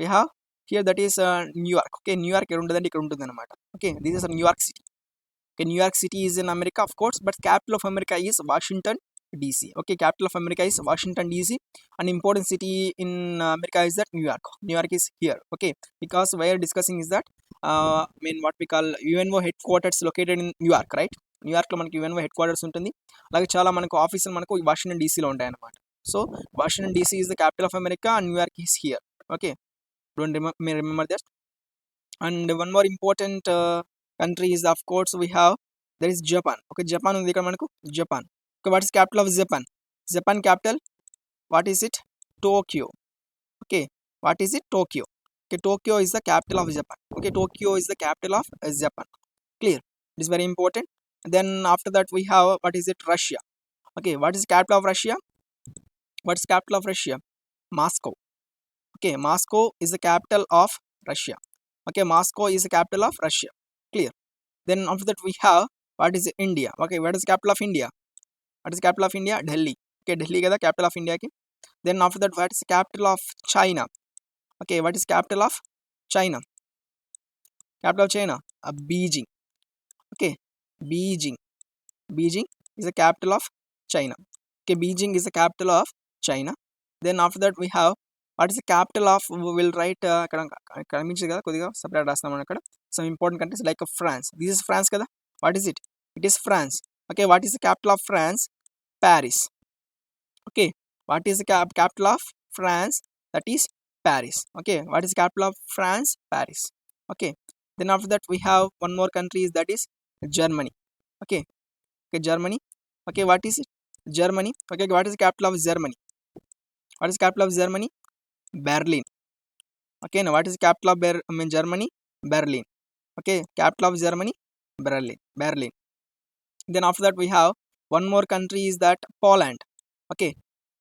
we have here, that is New York. Okay, New York ఎక్కడ ఉంటుందంటే ఇక్కడ ఉంటుంది అన్నమాట. Okay, this is New York City. Okay, New York City is in America, of course, but capital of America is Washington DC. Okay, capital of America is Washington DC. An important city in America is that New York. New York is here. Okay, because we are discussing is that what we call UNO headquarters located in New York, right? New York లో మనకి UNO headquarters ఉంటుంది. అలాగే చాలా మనకు ఆఫీసులు మనకు Washington డీసీలో ఉంటాయి అన్నమాట. So Washington DC is the capital of America and New York is here. Okay, don't remember that. And one more important country is, of course, we have, there is Japan. Okay, Japan ఉంది ఇక్కడ మనకు Japan. Okay, what is capital of Japan? Japan capital, what is it? Tokyo. Okay, what is it? Tokyo. Okay, Tokyo is the capital of Japan. Okay, Tokyo is the capital of Japan. Clear? It is very important. Then after that we have, what is it? Russia. Okay, what is the capital of Russia? What is capital of Russia? Moscow. Okay, Moscow is the capital of Russia. Okay, Moscow is the capital of Russia. Clear? Then after that we have, what is India? Okay, what is the capital of India? What is the capital of India? Delhi. Okay, Delhi is the capital of India ki. Then after that, what is the capital of China? Okay, what is capital of China? Capital of China? Beijing. Okay, Beijing. Beijing is the capital of China. Okay, Beijing is the capital of China. Then after that we have, what is the capital of, we will write కనిపించదు కదా, కొద్దిగా separate రాస్తాం మనం అక్కడ. Some important countries like France. This is France కదా. What is it? It is France. Okay, what is the capital of France? Paris. Okay, what is the capital of France? That is Paris. Okay, what is the capital of France? Paris. Okay, then after that we have one more country, that is Germany. Okay, okay, Germany. Okay, what is it? Germany. Okay, what is the capital of Germany? What is the capital of Germany? Berlin. Okay, now what is the capital of Germany? Berlin. Okay, capital of Germany? Berlin. Then after that we have one more country, is that Poland. Okay,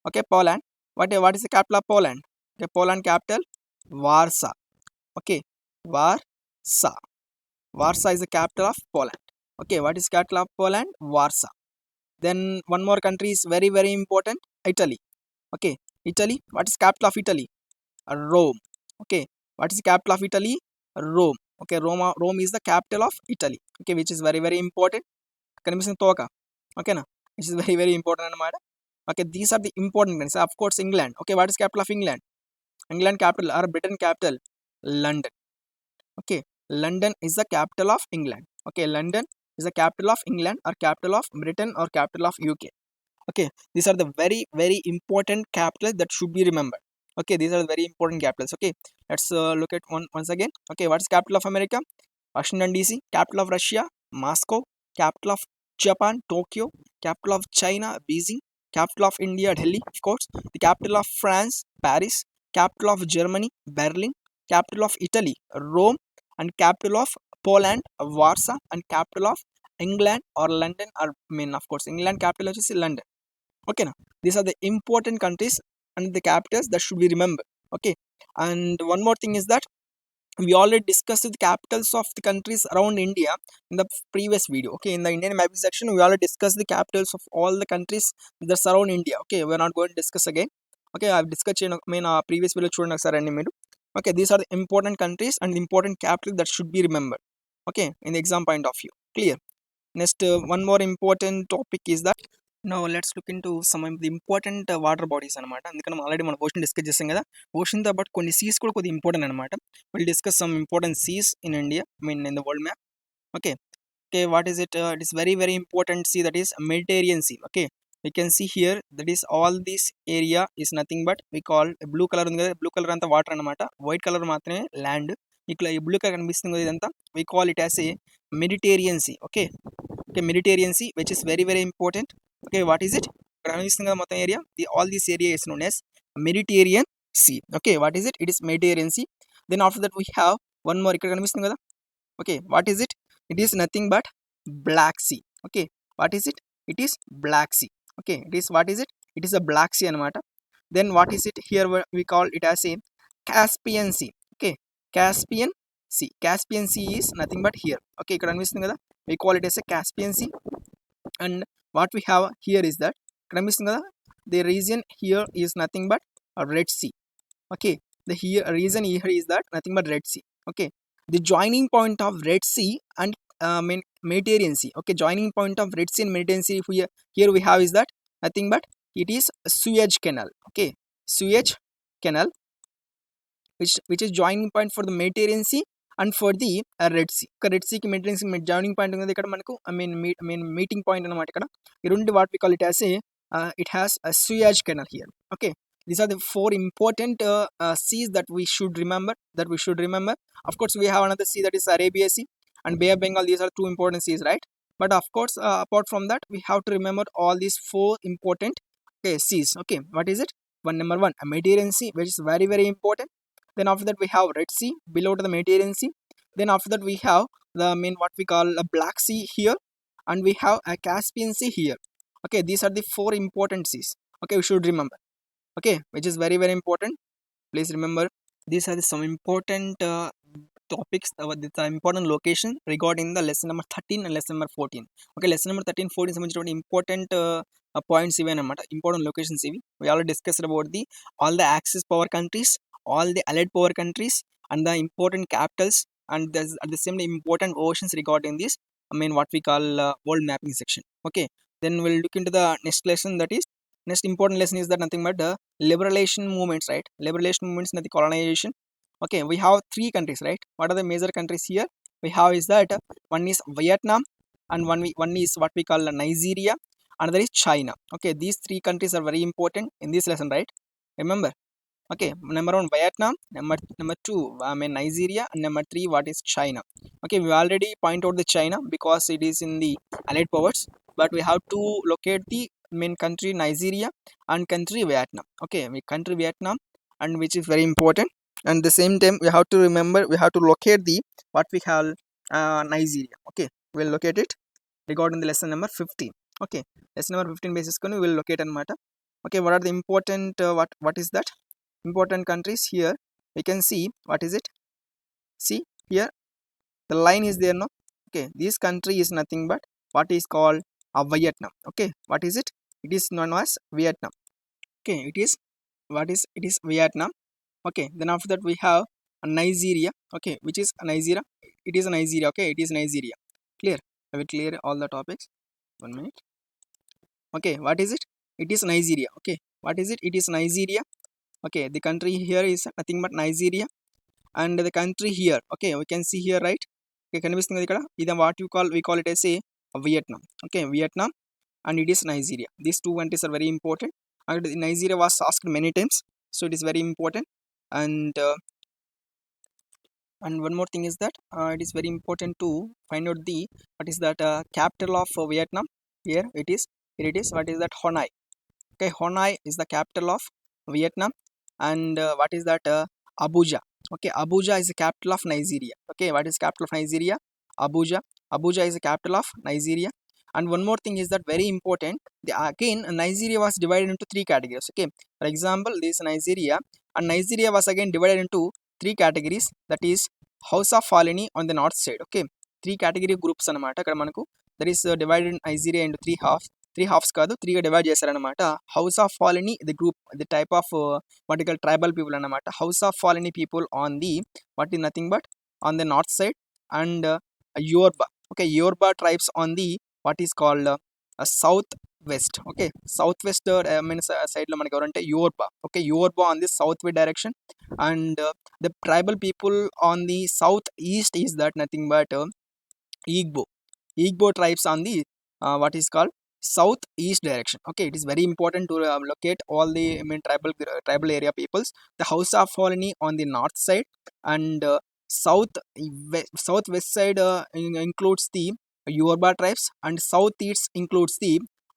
okay, Poland. What is the capital of Poland? Okay, Poland capital Warsaw. Okay, Warsaw. Warsaw is the capital of Poland. Okay, what is the capital of Poland? Warsaw. Then one more country is very, very important, Italy. Okay, Italy. What is the capital of Italy? Rome. Okay, what is the capital of Italy? Rome. Okay, Rome is the capital of Italy. Okay, which is very very important. కనిపిస్తుంది తోక ఓకేనా, which is very very important అన్నమాట. Okay, these are the important things. Of course, England. Okay, what is capital of England? England capital or Britain capital? London. Okay, London is the capital of England. Okay, London is the capital of England or capital of Britain or capital of UK. Okay, these are the very very important capitals that should be remembered. Okay, these are the very important capitals. Okay, let's look at once again. Okay, what is capital of America? Washington DC. Capital of Russia? Moscow. Capital of Japan? Tokyo. Capital of China? Beijing. Capital of India? Delhi, of course. The capital of France? Paris. Capital of Germany? Berlin. Capital of Italy? Rome. And capital of Poland? Warsaw. And capital of England or London, or of course England capital is London. Okay, now these are the important countries and the capitals that should be remembered. Okay, and one more thing is that we already discussed the capitals of the countries around India in the previous video. Okay, in the Indian mapping section we already discussed the capitals of all the countries that surround India. Okay, we're not going to discuss again. Okay, I've discussed in previous video చూడండి ఒకసారి అన్ని మీరు. Okay, these are the important countries and the important capitals that should be remembered. Okay, in the exam point of view. Clear? Next, one more important topic is that now let's look into some of the important water bodies అనమాట. అందుకని మనం already మన ocean discuss చేసాం కదా, ఓషన్తో పాటు కొన్ని Cs కూడా కొద్దిగా ఇంపార్టెంట్ అనమాట. Will discuss some important seas in India, in the world map. Okay okay, what is it? It is very very important sea, that is Mediterranean sea. Okay, we can see here that is all this area is nothing but we call blue color ఉంది కదా, blue colour అంతా water అనమాట, white colour మాత్రమే land. ఇక్కడ ఈ blue colour కనిపిస్తుంది కదా ఇదంతా, we call it as a Mediterranean Sea. Okay, okay, Mediterranean Sea, which is very very important. Okay, what is it? ఇక్కడ కనిపిస్తుంది కదా మొత్తం area, all this area is known as Mediterranean Sea. Okay, what is it? It is Mediterranean Sea. Then after that we have one more, ఇక్కడ కనిపిస్తుంది కదా. Okay, what is it? It is nothing but Black Sea. Okay, what is it? It is Black Sea. Okay, it is, what is it? It is a Black Sea anamata. Then what is it? Here we call it as a Caspian Sea. Okay, Caspian Sea. Caspian Sea is nothing but here. Okay, ఇక్కడ కనిపిస్తుంది కదా, we call it as a Caspian Sea. And what we have here is that ఇక్కడ కనిపిస్తుంది కదా, the region here is nothing but a Red Sea. Okay, the reason here is that nothing but Red Sea. Okay, the joining point of Red Sea and Mediterranean Sea. Okay, joining point of Red Sea and Mediterranean Sea here we have is that nothing but it is Suez Canal. Okay, Suez Canal, which is joining point for the Mediterranean Sea and for the Red Sea. Red Sea ki Mediterranean Sea joining point ఉన్నది ఇక్కడ మనకు meeting point అన్నమాట. ఇక్కడ ఈ రెండు what we call it as a it has a Suez Canal here. Okay, these are the four important seas that we should remember. Of course, we have another sea, that is Arabia Sea and Bay of Bengal. These are two important seas, right? But of course, apart from that, we have to remember all these four important seas. Okay, what is it? Number one, a Mediterranean Sea, which is very very important. Then after that we have Red Sea below to the Mediterranean Sea. Then after that we have the what we call a Black Sea here, and we have a Caspian Sea here. Okay, these are the four important seas. Okay, we should remember. Okay, which is very very important. Please remember, these are some important topics, the important location regarding the lesson number 13 and lesson number 14. Okay, lesson number 13 14 సంబంధించిన important points ఇవే అన్నమాట, important locations ఇవి. We already discussed about the all the Axis power countries, all the allied power countries, and the important capitals, and at the same time important oceans regarding this what we call world mapping section. Okay, then we'll look into the next lesson, that is next important lesson is that nothing but liberalization movements, right? Liberalization movements and the colonization. Okay, we have three countries, right? What are the major countries here? We have is that one is Vietnam, and one is what we call Nigeria, another is China. Okay, these three countries are very important in this lesson, right? Remember. Okay, number one Vietnam, number two Nigeria, and number three what is China. Okay, we already point out the China because it is in the allied powers, but we have to locate the main country Nigeria and country Vietnam. Okay, country Vietnam, and which is very important. And the same time we have to remember, we have to locate the what we call Nigeria. Okay, we'll locate it regarding the lesson number 15. Okay, lesson number 15 basis we will locate anamata. Okay, what are the important what is that important countries? Here we can see, what is it? See here the line is there, no? Okay, this country is nothing but what is called Vietnam. Okay, what is it? It is known as Vietnam. Okay, it is Vietnam. Okay, then after that we have Nigeria. Okay, which is Nigeria. It is Nigeria. Okay, it is Nigeria. Clear? I will clear all the topics. 1 minute. Okay, what is it? It is Nigeria. Okay, what is it? It is Nigeria. Okay, the country here is nothing but Nigeria, and the country here. Okay, we can see here, right? Okay, can you see this? What we call it as a Vietnam. Okay, Vietnam, and it is Nigeria. These two countries are very important. And Nigeria was asked many times, so it is very important. And and one more thing is that it is very important to find out the what is that capital of Vietnam. Here it is. What is that? Hanoi. Okay, Hanoi is the capital of Vietnam, and what is that? Abuja. Okay, Abuja is the capital of Nigeria. Okay, what is capital of Nigeria? Abuja. Abuja is the capital of Nigeria. And one more thing is that very important. Again, Nigeria was divided into three categories. Okay, for example, this Nigeria, and Nigeria was again divided into three categories. That is House of Faleni on the north side. Okay, three category groups అన్నమాట ఇక్కడ మనకు. That is divided Nigeria into three halves కాదు, త్రీగా divide చేశారనమాట. House of Fulani the group, the type of vertical tribal people అనమాట. House of Fulani people on the what is nothing but on the north side, and Yoruba. Okay, Yoruba tribes on the what is called south west. Okay, south west side లో మనకి ఎవరంటే Yoruba. Okay, Yoruba on the south west direction, and the tribal people on the south east is that nothing but Igbo tribes on the what is called south east direction. Okay, it is very important to locate all the tribal area peoples. The House of Colony on the north side, and southwest side includes the Yoruba tribes, and southeast includes the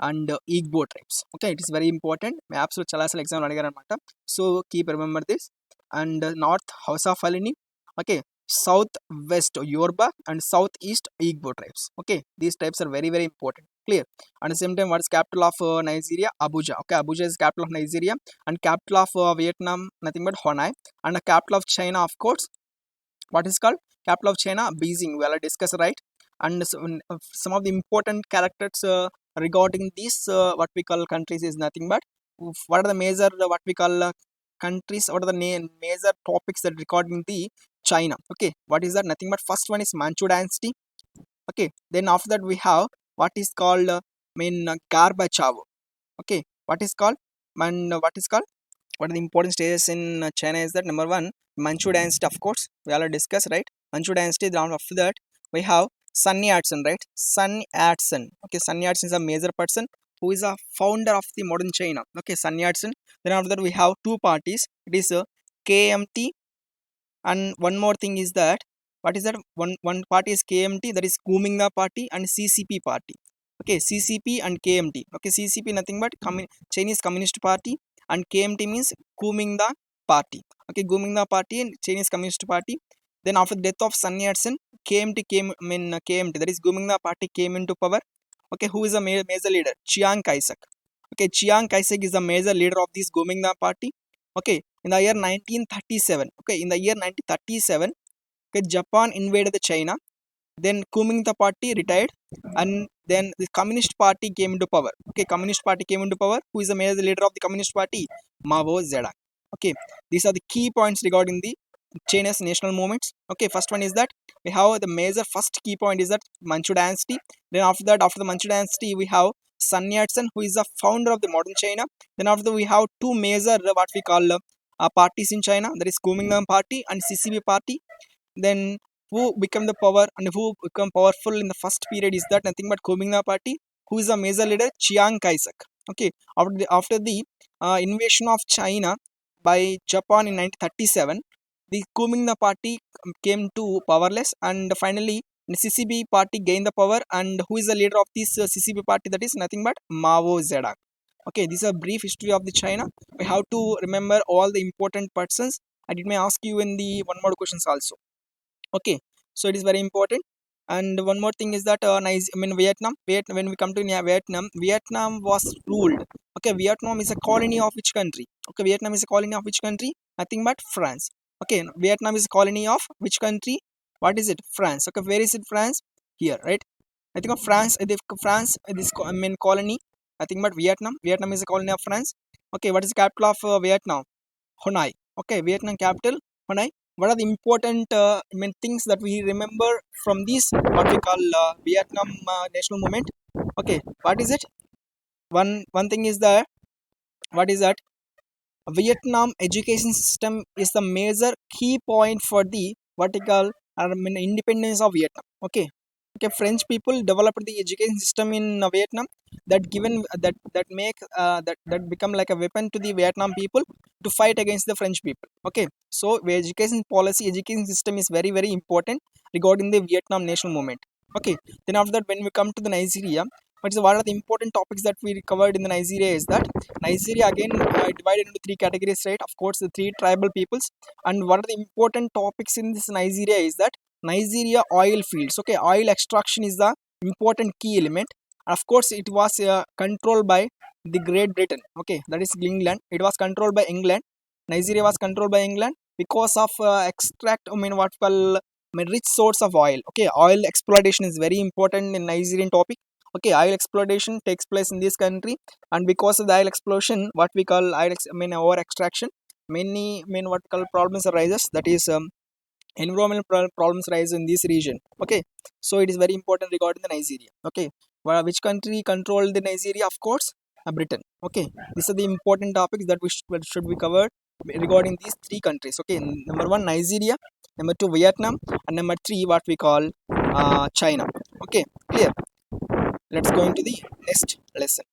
and Igbo tribes. Okay, it is very important. Absolute chalasal exam adigaranamata, so keep remember this. And north House of Colony. Okay, southwest Yoruba, and southeast Igbo tribes. Okay, these tribes are very very important. Clear? At the same time, what is capital of Nigeria? Abuja. Okay, Abuja is capital of Nigeria, and capital of Vietnam nothing but Hanoi, and the capital of China, of course, what is called capital of China? Beijing. We already discussed, right? And so, some of the important characters regarding these what we call countries is nothing but what are the major what we call countries. What are the major topics that regarding the China? Okay, what is that? Nothing but first one is Manchu dynasty. Okay, then after that we have what is called Gorbachev. Okay, what is called what is called what are the important stages in China is that number one, Manchu dynasty, of course, we already discussed, right? Manchu dynasty. Then after that we have Sun Yat-sen, right? Sun Yat-sen. Okay, Sun Yat-sen is a major person who is a founder of the modern China. Okay, Sun Yat-sen. Then after that we have two parties. It is KMT, and one more thing is that what is that? One party is KMT, that is Kuomintang party, and CCP party. Okay, CCP and KMT. Okay, CCP nothing but Chinese Communist Party, and KMT means Kuomintang party. Okay, Kuomintang party and Chinese Communist Party. Then after the death of Sun Yat-sen, KMT KMT, that is Kuomintang party, came into power. Okay, who is a major leader? Chiang Kai-shek. Okay, Chiang Kai-shek is the major leader of this Kuomintang party. Okay, in the year 1937. Okay, in the year 1937, okay, Japan invaded the China. Then Kuomintang party retired, and then the Communist Party came into power. Okay, Communist Party came into power. Who is the major leader of the Communist Party? Mao Zedong. Okay, these are the key points regarding the China's national movements. Okay, first one is that we have the major first key point is that Manchu dynasty. Then after that, after the Manchu dynasty, we have Sun Yat-sen, who is the founder of the modern China. Then after that, we have two major what we call parties in China. That is Kuomintang party and CCP party. Then who become the power and who become powerful in the first period is that nothing but Kuomintang party. Who is the major leader? Chiang Kai-shek. Okay, after the invasion of China by Japan in 1937, the Kuomintang party came to powerless, and finally the CCP party gained the power. And who is the leader of this CCP party? That is nothing but Mao Zedong. Okay, this is a brief history of the China. We have to remember all the important persons, and it may ask you in the one more questions also. Okay, so it is very important. And one more thing is that Vietnam. When we come to Vietnam was ruled. Okay, Vietnam is a colony of which country? Okay, Vietnam is a colony of which country? Nothing but France. Okay, Vietnam is a colony of which country? What is it? France. Okay, where is it? France. Here, right? I think of France. France this colony. Nothing but Vietnam. Vietnam is a colony of France. Okay, what is the capital of Vietnam? Hanoi. Okay, Vietnam capital Hanoi. what are the important things that we remember from this what we call Vietnam national movement? Okay, what is it? One thing is that what is that? Vietnam education system is the major key point for the vertical independence of Vietnam. Okay, okay. French people developed the education system in Vietnam that given that become like a weapon to the Vietnam people to fight against the French people. Okay, so the education policy, education system is very important regarding the Vietnam national movement. Okay, then after that, when we come to the Nigeria, what are the important topics that we covered in the Nigeria is that Nigeria again divided into three categories, right? Of course, the three tribal peoples. And one of the important topics in this Nigeria is that Nigeria oil fields. Okay, oil extraction is the important key element. Of course, it was controlled by the Great Britain. Okay, that is England. It was controlled by England. Nigeria was controlled by England because of extract. I mean, what we call rich source of oil. Okay, oil exploitation is very important in Nigerian topic. Okay, oil exploitation takes place in this country, and because of the oil explosion, what we call over extraction, many what we call problems arises. That is environmental problems rise in this region. Okay, so it is very important regarding the Nigeria. Okay, which country controlled the Nigeria? Of course, Britain. Okay, these are the important topics that we should be covered regarding these three countries. Okay, number one Nigeria, number two Vietnam, and number three what we call China. Okay, clear. Let's go into the next lesson.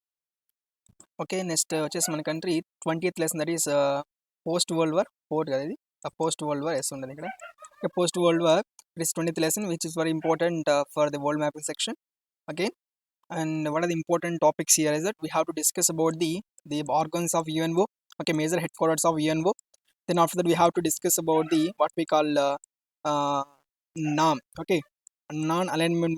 Okay, next వచ్చేసి మన country 20th lesson, that is post world war 4 కదా ఇది post world war s ఉండదు ఇక్కడ. Okay, post world war, it is 20th lesson which is very important for the world mapping section. Okay, and what are the important topics here is that we have to discuss about the organs of UNO. Okay, major headquarters of UNO. Then after that we have to discuss about the what we call uh, NAM. Okay, alignment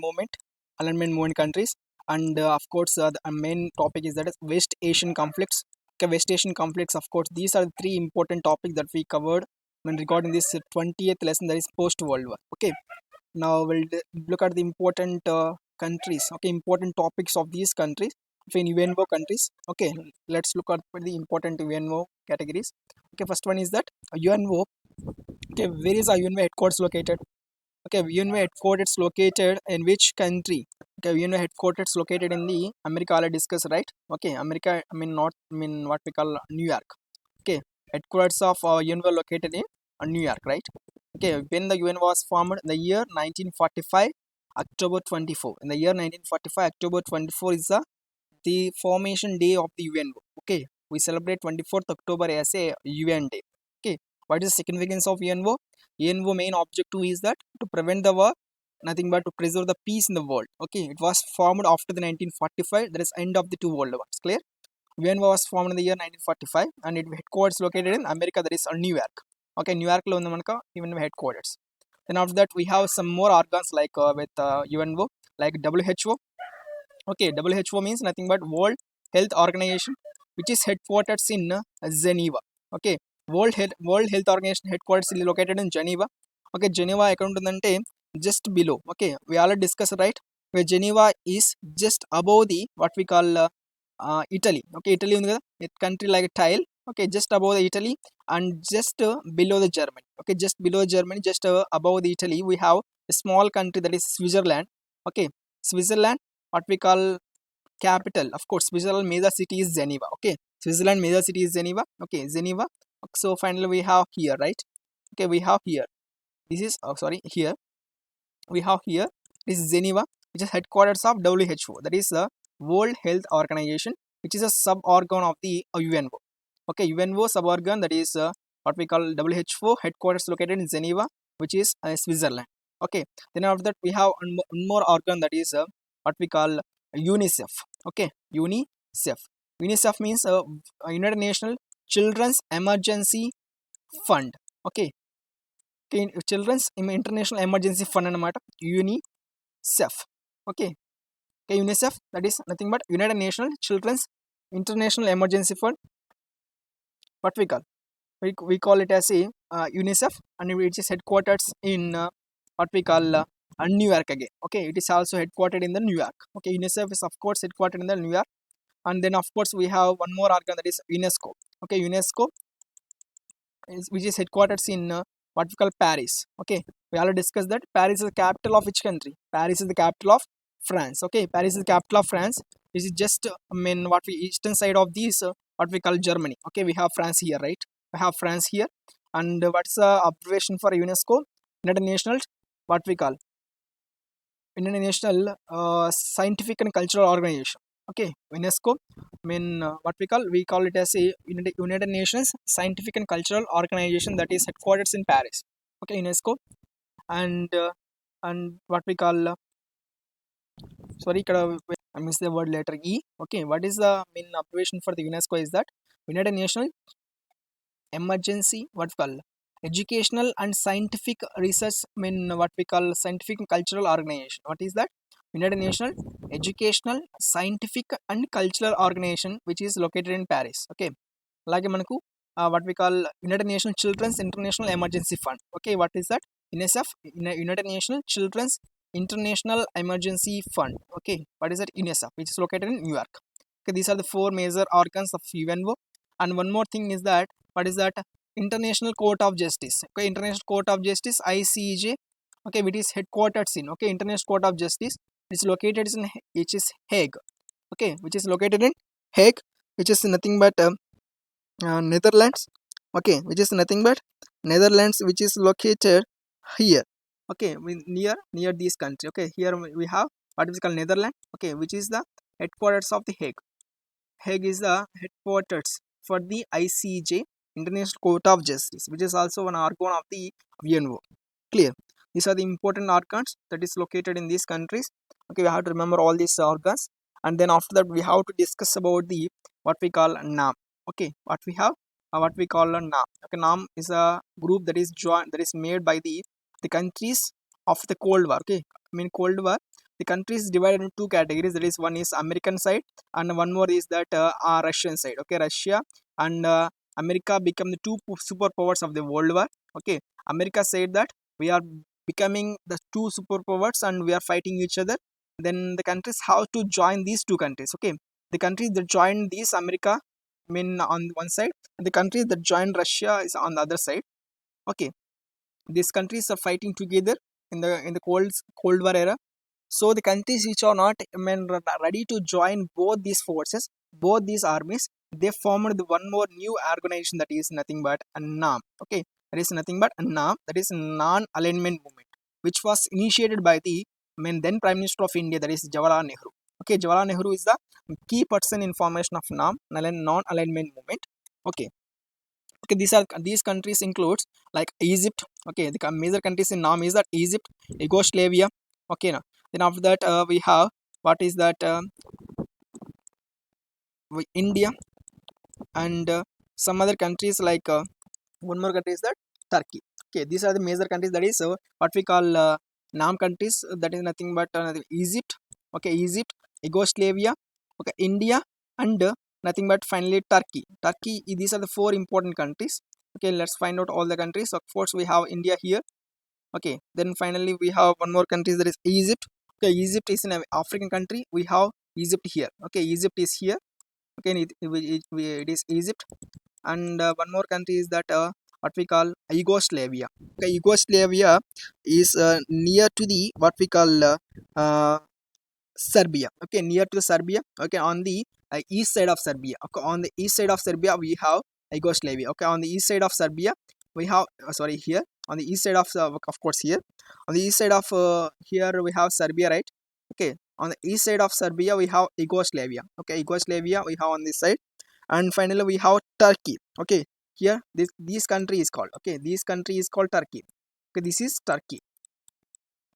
movement countries. And of course the main topic is that is West Asian conflicts. Okay, West Asian conflicts, of course these are the three important topics that we covered when recording this 20th lesson, that is post world war. Okay, now we'll look at the important countries. Okay, important topics of these countries in UNO countries. Okay, let's look at the important UNO categories. Okay, first one is that UNO. Okay, where is our UNO headquarters located? Okay, UNO headquarters located in which country? Okay, UNO headquarters located in the America, already discussed, right? Okay, America, what we call New York. Okay, headquarters of UNO located in New York, right? Okay, when the UN was formed in the year 1945, October 24. In the year 1945, October 24 is the formation day of the UNO. Okay, we celebrate 24th October as a UN day. Okay, what is the significance of UNO? UNO main objective is that to prevent the war, nothing but to preserve the peace in the world. Okay, it was formed after the 1945, that is end of the two world wars. Clear? UNO was formed in the year 1945 and its headquarters located in America, that is New York. Okay, New York lo undi manaka UNO headquarters. Then after that we have some more organs like with UNO, like WHO. Okay, WHO means nothing but World Health Organization, which is headquarters in Geneva. Okay, World Health Organization headquarters is located in Geneva. Okay, Geneva ఎక్కడ ఉంటుందంటే just below. Okay, we already discussed, right? Where Geneva is just above the what we call Italy. Okay, Italy ఉంది కదా, country like a tile. Okay, just above the Italy and just below the Germany. Okay, just below Germany, just above the Italy, we have a small country, that is Switzerland. Okay, Switzerland, what we call capital, of course Switzerland major city is Geneva. Okay, Switzerland major city is Geneva. Okay, Geneva. So finally we have here, right? Okay, we have here, this is here we have here, this is Geneva, which is headquarters of WHO, that is the World Health Organization, which is a sub organ of the UNO. Okay, UNO sub organ, that is what we call WHO headquarters located in Geneva, which is Switzerland. Okay, then after that we have one more organ, that is what we call UNICEF. Okay, UNICEF means United Nations Children's Emergency Fund. Okay, Children's International Emergency Fund anamata, UNICEF. Okay, UNICEF, that is nothing but United Nations Children's International Emergency Fund. What we call it as a UNICEF, and it is headquarters in what we call New York again. Okay, it is also headquartered in the New York. Okay, UNICEF is of course headquartered in the New York. And then of course we have one more organ, that is UNESCO. Okay, UNESCO which is headquarters in what we call Paris. Okay, we already discussed that Paris is the capital of which country? Paris is the capital of France. Okay, Paris is the capital of France. This is just what we eastern side of this what we call Germany. Okay, we have France here, right? We have France here. And what's the observation for UNESCO? United Nations, what we call International Scientific and Cultural Organization. Okay, UNESCO, what we call it as a United Nations Scientific and Cultural Organization that is headquartered in Paris. Okay, UNESCO. And what we call sorry, I missed the word letter E. Okay, what is the main observation for the UNESCO is that United Nations Emergency, what we call Educational and Scientific Research, what we call Scientific and Cultural Organization. What is that? United Nations Educational, Scientific and Cultural Organization, which is located in Paris. Okay, like manaku what we call United Nations Children's International Emergency Fund. Okay, what is that? UNICEF, United Nations Children's International Emergency Fund. Okay, what is that? UNICEF, which is located in New York. Okay, these are the four major organs of UNO. And one more thing is that, what is that? International Court of Justice. Okay, International Court of Justice, ICJ. Okay, which is headquartered in, okay, International Court of Justice, which is located in, which is Hague. Okay, which is located in Hague, which is nothing but Netherlands. Okay, which is nothing but Netherlands, which is located here. Okay, near this country. Okay, here we have what is called Netherlands. Okay, which is the headquarters of the Hague. Hague is the headquarters for the ICJ, International Court of Justice, which is also an organ of the UNO. Clear? These are the important organs that is located in these countries. Okay, we have to remember all these organs, and then after that we have to discuss about the what we call NAM. Okay, what we have, what we call a NAM. Okay, NAM is a group that is made by the countries of the Cold War. Okay, Cold War. The countries divided into two categories. That is, one is American side, and one more is that Russian side. Okay, Russia and America become the two superpowers of the World War. Okay, America said that we are becoming the two superpowers and we are fighting each other. Then the countries have to join these two countries. Okay, the countries that join these America, on one side, and the countries that join Russia is on the other side. Okay, these countries are fighting together in the Cold War era. So the countries which are not ready to join both these forces, both these armies, they formed the one more new organization that is nothing but a NAM. Okay, that is nothing but a NAM, that is non-alignment movement, which was initiated by the then Prime Minister of India, that is Jawaharlal Nehru. Okay, Jawaharlal Nehru is the key person in formation of NAM, non-alignment movement. Okay. Okay, these countries includes like Egypt. Okay, the major countries in NAM is that Egypt, Yugoslavia. Okay, now then after that we have what is that India, and some other countries like one more country is that Turkey. Okay, these are the major countries that is what we call NAM countries. That is nothing but Egypt. Okay, Egypt, Yugoslavia. Okay, India, and nothing but finally Turkey. These are the four important countries. Okay, let's find out all the countries. Of course, we have India here. Okay, then finally we have one more country, that is Egypt. Okay, Egypt is an African country. We have Egypt here. Okay, Egypt is here. Okay, it is Egypt. And one more country is that what we call Yugoslavia. Okay, Yugoslavia is near to the what we call Serbia. Okay, near to Serbia. Okay, on the east side of Serbia. Okay, on the east side of Serbia we have Yugoslavia. Okay, on the east side of Serbia we have sorry, here on the east side of course, here on the east side of here we have Serbia, right? Okay, on the east side of Serbia we have Yugoslavia. Okay, Yugoslavia we have on this side. And finally we have Turkey. Okay, here this country is called, okay, this country is called Turkey. Okay, this is Turkey.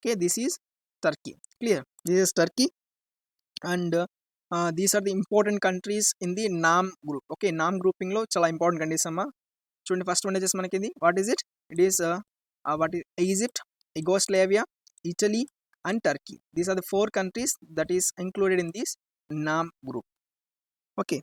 Okay, this is Turkey. Clear? This is Turkey. And these are the important countries in the NAM group. Okay, NAM grouping lo chala important countries amma. Chudandi, first one is manaki what is it? It is what is Egypt, Yugoslavia, Italy, and Turkey. These are the four countries that is included in this NAM group. Okay,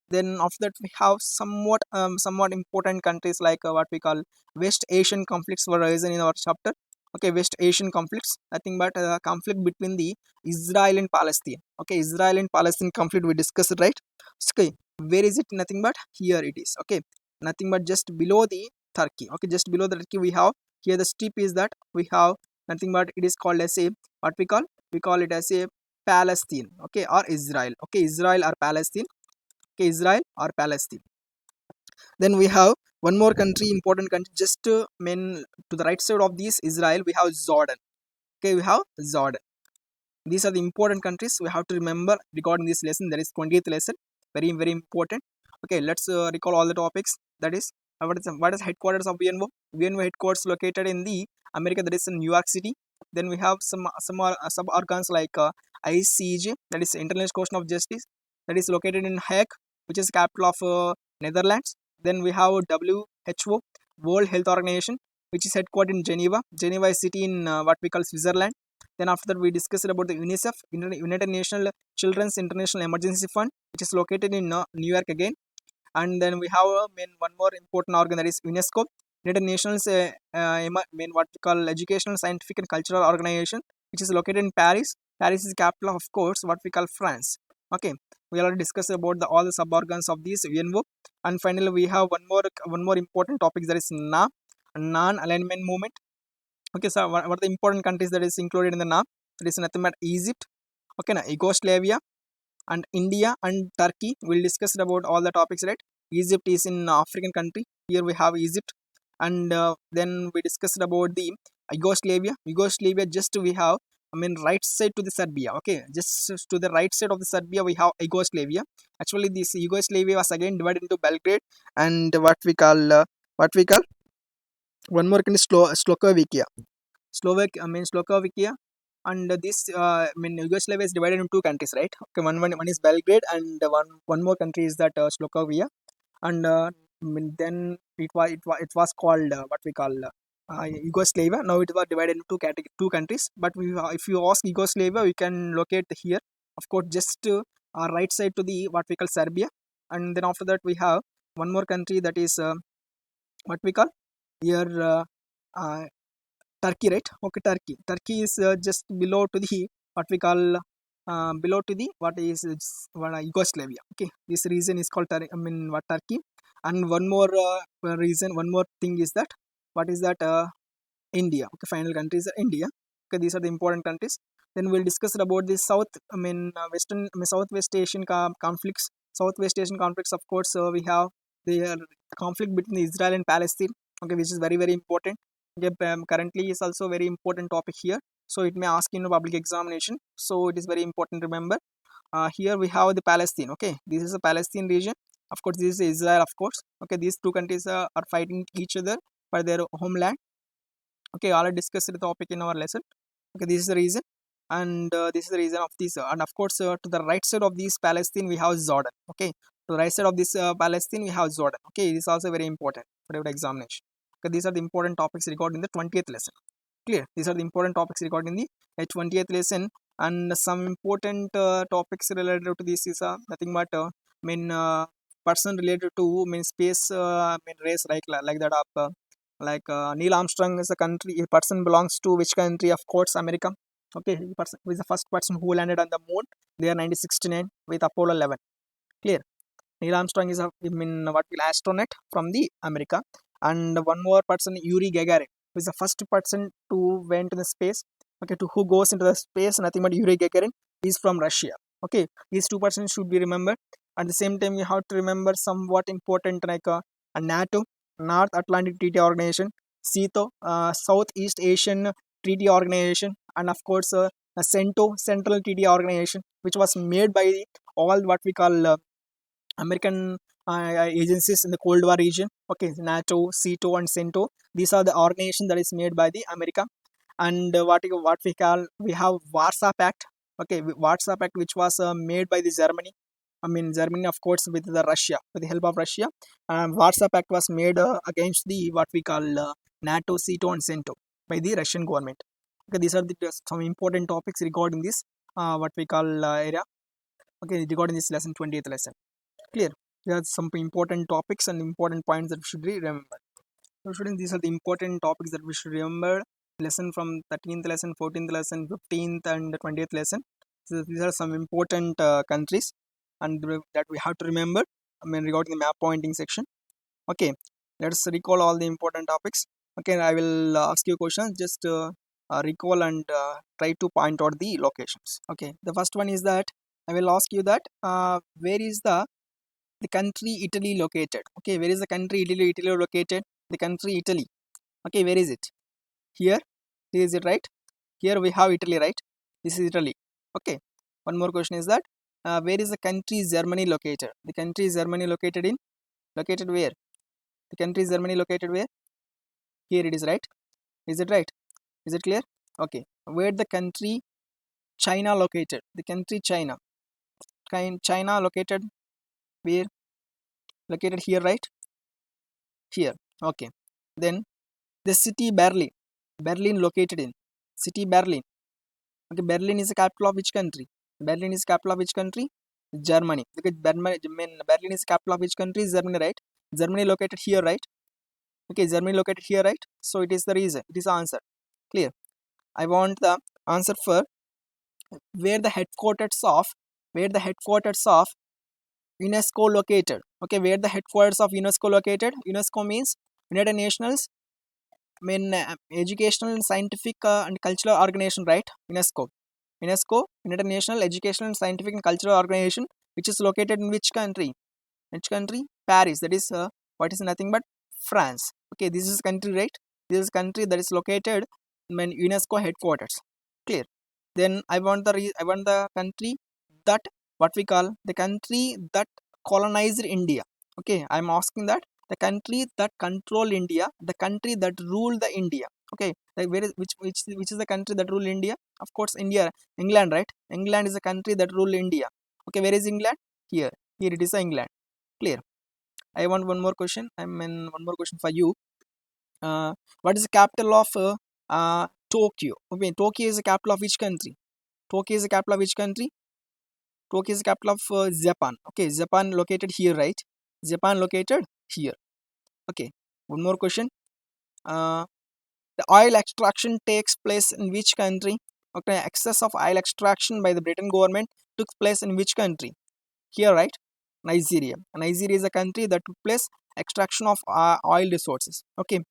then after that we have somewhat important countries like what we call West Asian conflicts were raised in our chapter. Okay, West Asian conflicts, nothing but conflict between the Israel and Palestine. Okay, Israel and Palestine conflict we discussed, right? Okay, where is it? Nothing but here it is. Okay, nothing but just below the Turkey. Okay, just below the Turkey we have Here the steppe is that we have nothing but it is called as a what we call it as a Palestine, okay, or Israel, okay, Israel or Palestine, okay, Israel or Palestine. Then we have one more country, important country, just to the right side of this Israel we have Jordan, okay, we have Jordan. These are the important countries we have to remember regarding this lesson. That is 20th lesson, very very important. Okay, let's recall all the topics. That is what is headquarters of VNO? VNO headquarters located in the America, that is in New York City. Then we have some sub organs like ICJ, that is International Court of Justice, that is located in Hague, which is capital of Netherlands. Then we have WHO, World Health Organization, which is headquartered in Geneva. Geneva is city in what we call Switzerland. Then after that we discussed about the UNICEF, United Nations Children's International Emergency Fund, which is located in New York again. And then we have one more important organ, that is UNESCO, United Nations what we call Educational, Scientific and Cultural Organization, which is located in Paris. Paris is capital of course what we call France. Okay, we already discussed about all the suborgans of these UNO. And finally we have one more important topic, that is non-alignment movement. Okay, so what are the important countries that is included in the NAM? That is nothing but Egypt, okay, Yugoslavia, and India and Turkey. We'll discuss about all the topics, right? Egypt is in African country. Here we have Egypt, and then we discussed about the Yugoslavia. Yugoslavia, just we have, I mean, right side to the Serbia. Okay, just to the right side of the Serbia we have Yugoslavia. Actually, this Yugoslavia was again divided into Belgrade and what we call one more country, Slovakia. Slovakia, and this Yugoslavia is divided into two countries, right? Okay, one is Belgrade, and one more country is that Slovakia, and then it was called what we call Yugoslavia. Now it was divided into two countries. But if you ask Yugoslavia, we can locate here, of course, just right side to the what we call Serbia, and then after that we have one more country, that is what we call here. Uh, Turkey, right? Okay, Turkey. Turkey is just below to the what we call below to the what is Yugoslavia. Okay, this region is called Turkey. And one more reason, one more thing is that what is that India. Okay, final country is India. Okay, these are the important countries. Then we'll discuss about the Southwest Asian conflicts. Southwest Asian conflicts, of course, we have the conflict between Israel and Palestine. Okay, which is very very important. Okay, currently is also very important topic here. So it may ask in a public examination. So it is very important to remember. Here we have the Palestine. Okay, this is a Palestine region. Of course, this is Israel. Of course, okay, these two countries are fighting each other for their homeland. Okay, already discussed the topic in our lesson. Okay, this is the reason, and this is the reason of this. And of course, to the right side of this Palestine, we have Jordan. Okay, to the right side of this Palestine, we have Jordan. Okay, this is also very important for your examination. Okay, these are the important topics regarding the 20th lesson. Clear? These are the important topics regarding the 20th lesson, and some important topics related to this is nothing but person related to space race, like that of Neil Armstrong is a country, a person belongs to which country? Of course, America. Okay, he person is the first person who landed on the moon there 1969 with Apollo 11. Clear? Neil Armstrong is what will astronaut from the America, and one more person, Yuri Gagarin, who is the first person to went to the space. Okay, to who goes into the space? Nothing but Yuri Gagarin is from Russia. Okay, these two persons should be remembered. At the same time, you have to remember somewhat important like a NATO, North Atlantic Treaty Organization, CETO, Southeast Asian Treaty Organization, and of course CENTO, Central Treaty Organization, which was made by all what we call American agencies in the Cold War region. Okay, NATO, CETO, and CENTO. These are the organizations that is made by the America. And what we call, we have Warsaw Pact. Okay, Warsaw Pact, which was made by the Germany. Germany, of course, with the Russia, with the help of Russia. Warsaw Pact was made against the what we call NATO, CETO, and CENTO by the Russian government. Okay, these are some important topics regarding this what we call area. Okay, regarding this lesson, 20th lesson. Clear? There are some important topics and important points that we should remember. So students, these are the important topics that we should remember. Lesson from 13th lesson, 14th lesson, 15th and 20th lesson. So these are some important countries and that we have to remember regarding the map pointing section. Okay, let's recall all the important topics. Okay, I will ask you questions. Just recall and try to point out the locations. Okay, the first one is that I will ask you that where is the country Italy located? Okay, where is the country Italy located? The country Italy. Okay, where is it? Here. Here is it, right? Here we have Italy, right? This is Italy. Okay. One more question is that where is the country Germany located? The country Germany located in? Located where? The country Germany located where? Here it is, right? Is it right? Is it clear? Okay. Where the country China located? The country China. China located where? Located here, right? Here. Okay. Then the city Berlin. Berlin located in? City Berlin. Okay. Berlin is the capital of which country? Berlin is capital of which country? Germany. Because Berlin is capital of which country? Germany, right? Germany located here, right? Okay. Germany located here, right? So it is the reason. It is the answer. Clear. I want the answer for where the headquarters of UNESCO located. Okay, where the headquarters of UNESCO located? UNESCO means United Nations, educational and scientific and cultural organization, right? UNESCO, United National Educational and Scientific and Cultural Organization, which is located in which country? Which country? Paris. That is what is nothing but France. Okay, this is country, right? This is country that is located in UNESCO headquarters. Clear. Then I want the country that what we call the country that colonized India. Okay, I'm asking that the country that control India, the country that ruled the India. Okay, like which is the country that rule India? Of course, India, England, right? England is the country that rule India. Okay, where is England? Here. Here it is England. Clear. I want one more question. One more question for you. What is the capital of Tokyo? Okay, Tokyo is the capital of which country? Tokyo is the capital of which country? Tokyo is the capital of Japan. Okay, Japan located here, right? Japan located here. Okay, one more question. Uh, the oil extraction takes place in which country? Okay, excess of oil extraction by the Britain government took place in which country? Here, right? Nigeria. Nigeria is a country that took place extraction of oil resources. Okay,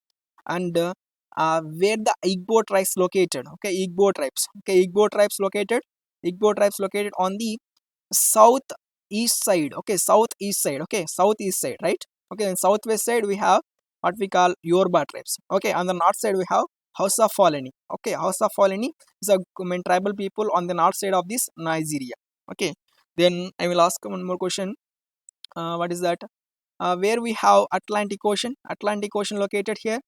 and where the Igbo tribes located? Okay, Igbo tribes. Okay, Igbo tribes located. Igbo tribes located on the southeast side. Okay, southeast side. Okay, southeast side, right? Okay, in southwest side we have what we call Yoruba tribes. Okay, on the north side we have House of Fulani. Okay, House of Fulani is a tribal people on the north side of this Nigeria. Okay, then I will ask one more question. What is that? Where we have Atlantic Ocean? Atlantic Ocean located here.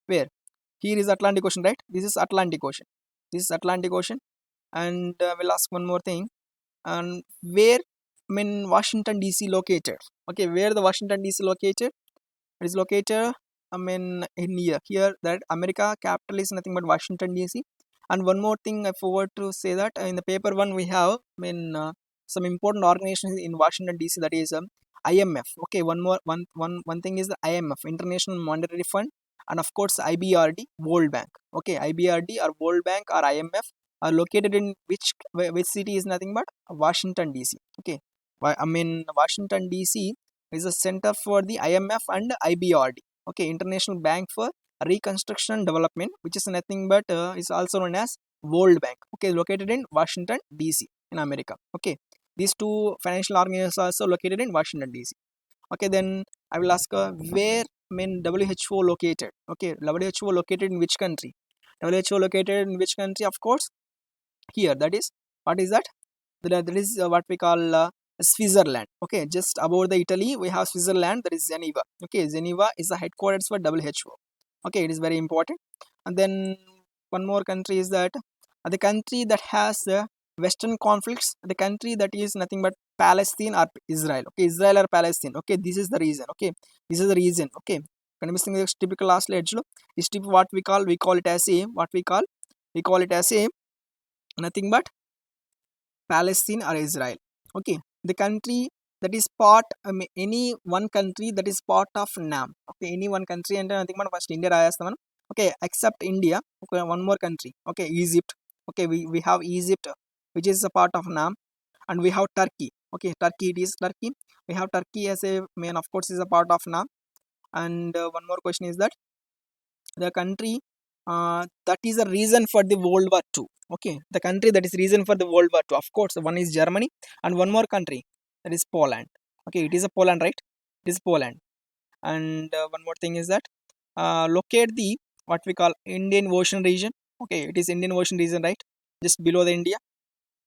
Where? Here is Atlantic Ocean, right? This is Atlantic Ocean. This is Atlantic Ocean. And we'll ask one more thing. And where Washington DC located? Okay, where the Washington DC located? It is located in here that America capital is nothing but Washington DC. And one more thing I forgot to say that in the paper one we have some important organizations in Washington DC, that is IMF. Okay, one thing is the IMF, International Monetary Fund, and of course IBRD, World Bank. Okay, IBRD or World Bank or IMF are located in which city is nothing but Washington DC. Okay, Washington DC is a center for the IMF and IBRD. Okay, International Bank for Reconstruction and Development, which is nothing but is also known as World Bank. Okay, located in Washington DC in America. Okay, these two financial organizations are also located in Washington DC. Okay, then I will ask where WHO located? Okay, WHO located in which country? WHO located in which country? Of course, here. That is, what is that? That is what we call Switzerland. Okay, just above the Italy we have Switzerland, that is Geneva. Okay, Geneva is the headquarters for WHO. Okay, it is very important. And then one more country is that the country that has western conflicts, the country that is nothing but Palestine or Israel. Okay, Israel or Palestine. Okay, this is the reason. Okay, this is the reason. Okay, missing this typical last edge. Is what we call it as a nothing but Palestine or Israel. Okay, the country that is part, any one country that is part of NAM. Okay, any one country, and nothing but first India I asked one. Okay, except India. Okay, one more country. Okay, Egypt. Okay, we have Egypt, which is a part of NAM, and we have Turkey. Okay, Turkey, it is Turkey. We have Turkey as a of course is a part of NAM. And one more question is that the country that is the reason for the World War II. Okay, the country that is reason for the World War II. Of course, one is Germany and one more country, that is Poland. Okay, it is a Poland, right? It is Poland. And one more thing is that locate the what we call Indian Ocean region. Okay, it is Indian Ocean region, right? Just below the India.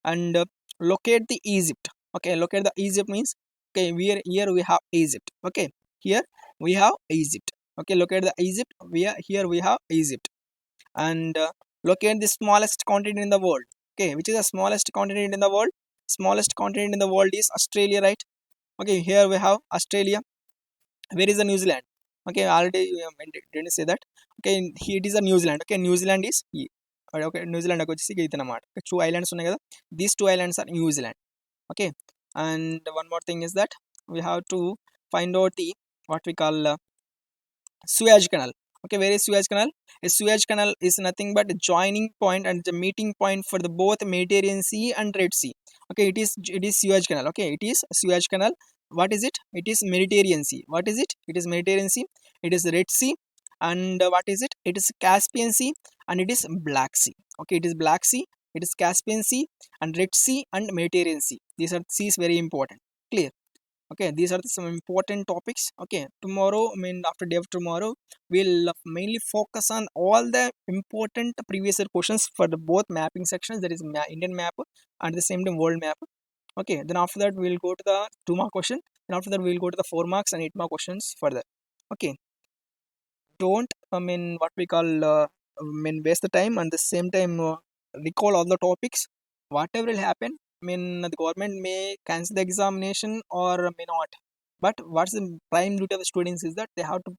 And locate the Egypt. Okay, locate the Egypt means, okay, here we have Egypt. Okay, here we have Egypt. Okay, locate the Egypt. Here we have Egypt. And locate the smallest continent in the world. Okay, which is the smallest continent in the world? Smallest continent in the world is Australia, right? Okay, here we have Australia. Where is the New Zealand? Okay, already didn't say that. Okay, it is a New Zealand. Okay, New Zealand is okay, New Zealand వచ్చేసి ఇది అన్నమాట. Two islands ఉన్నాయి కదా, these two islands are New Zealand. Okay, and one more thing is that we have to find out the what we call Suez Canal. Okay, where is Suez Canal? A Suez Canal is nothing but a joining point and the meeting point for the both Mediterranean Sea and Red Sea. Okay, it is Suez Canal. Okay, it is Suez Canal. What is it? It is Mediterranean Sea. What is it? It is Mediterranean Sea. It is Red Sea. And what is it? It is Caspian Sea and it is Black Sea. Okay, it is Black Sea. It is Caspian Sea and Red Sea and Mediterranean Sea. These are seas very important. Clear? Okay, these are some important topics. Okay, tomorrow, I mean after day of tomorrow, we'll mainly focus on all the important previous year questions for the both mapping sections, that is Indian map and the same time world map. Okay, then after that we'll go to the 2 mark question, and after that we'll go to the 4 marks and 8 mark questions further. Okay, don't what we call waste the time, and the same time recall all the topics. Whatever will happen, the government may cancel the examination or may not, but what's the prime duty of the students is that they have to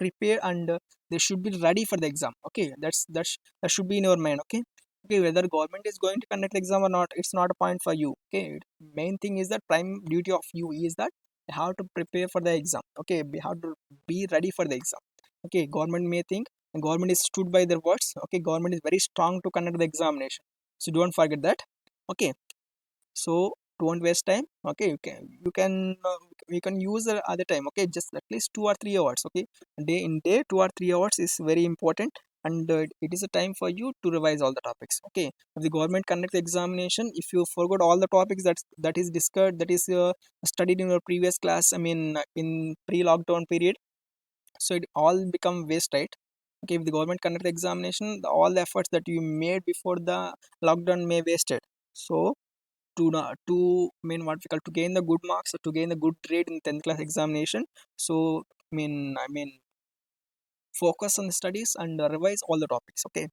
prepare and they should be ready for the exam. Okay, that should be in your mind. Okay, okay, whether government is going to conduct the exam or not, it's not a point for you. Okay, main thing is that prime duty of you is that you have to prepare for the exam. Okay, we have to be ready for the exam. Okay, government may think and government is stood by their words. Okay, government is very strong to conduct the examination, so don't forget that. Okay, so don't waste time. Okay, you can use the other time. Okay, just at least 2 or 3 hours. Okay, day 2 or 3 hours is very important, and it is a time for you to revise all the topics. Okay, if the government conduct the examination, if you forgot all the topics that is discussed, that is studied in your previous class, in pre-lockdown period, so it all become waste, right? Okay, if the government conduct the examination, all the efforts that you made before the lockdown may wasted. So to what we call to gain the good marks or to gain the good grade in 10th class examination, so focus on the studies and revise all the topics. Okay,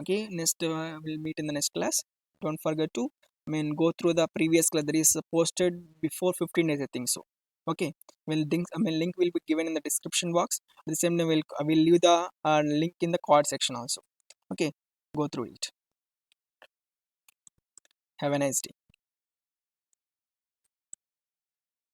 okay, next we'll meet in the next class. Don't forget to go through the previous class that is posted before 15 days, I think so. Okay, link will be given in the description box. At the same time, I will leave the link in the card section also. Okay, go through it. Have a nice day.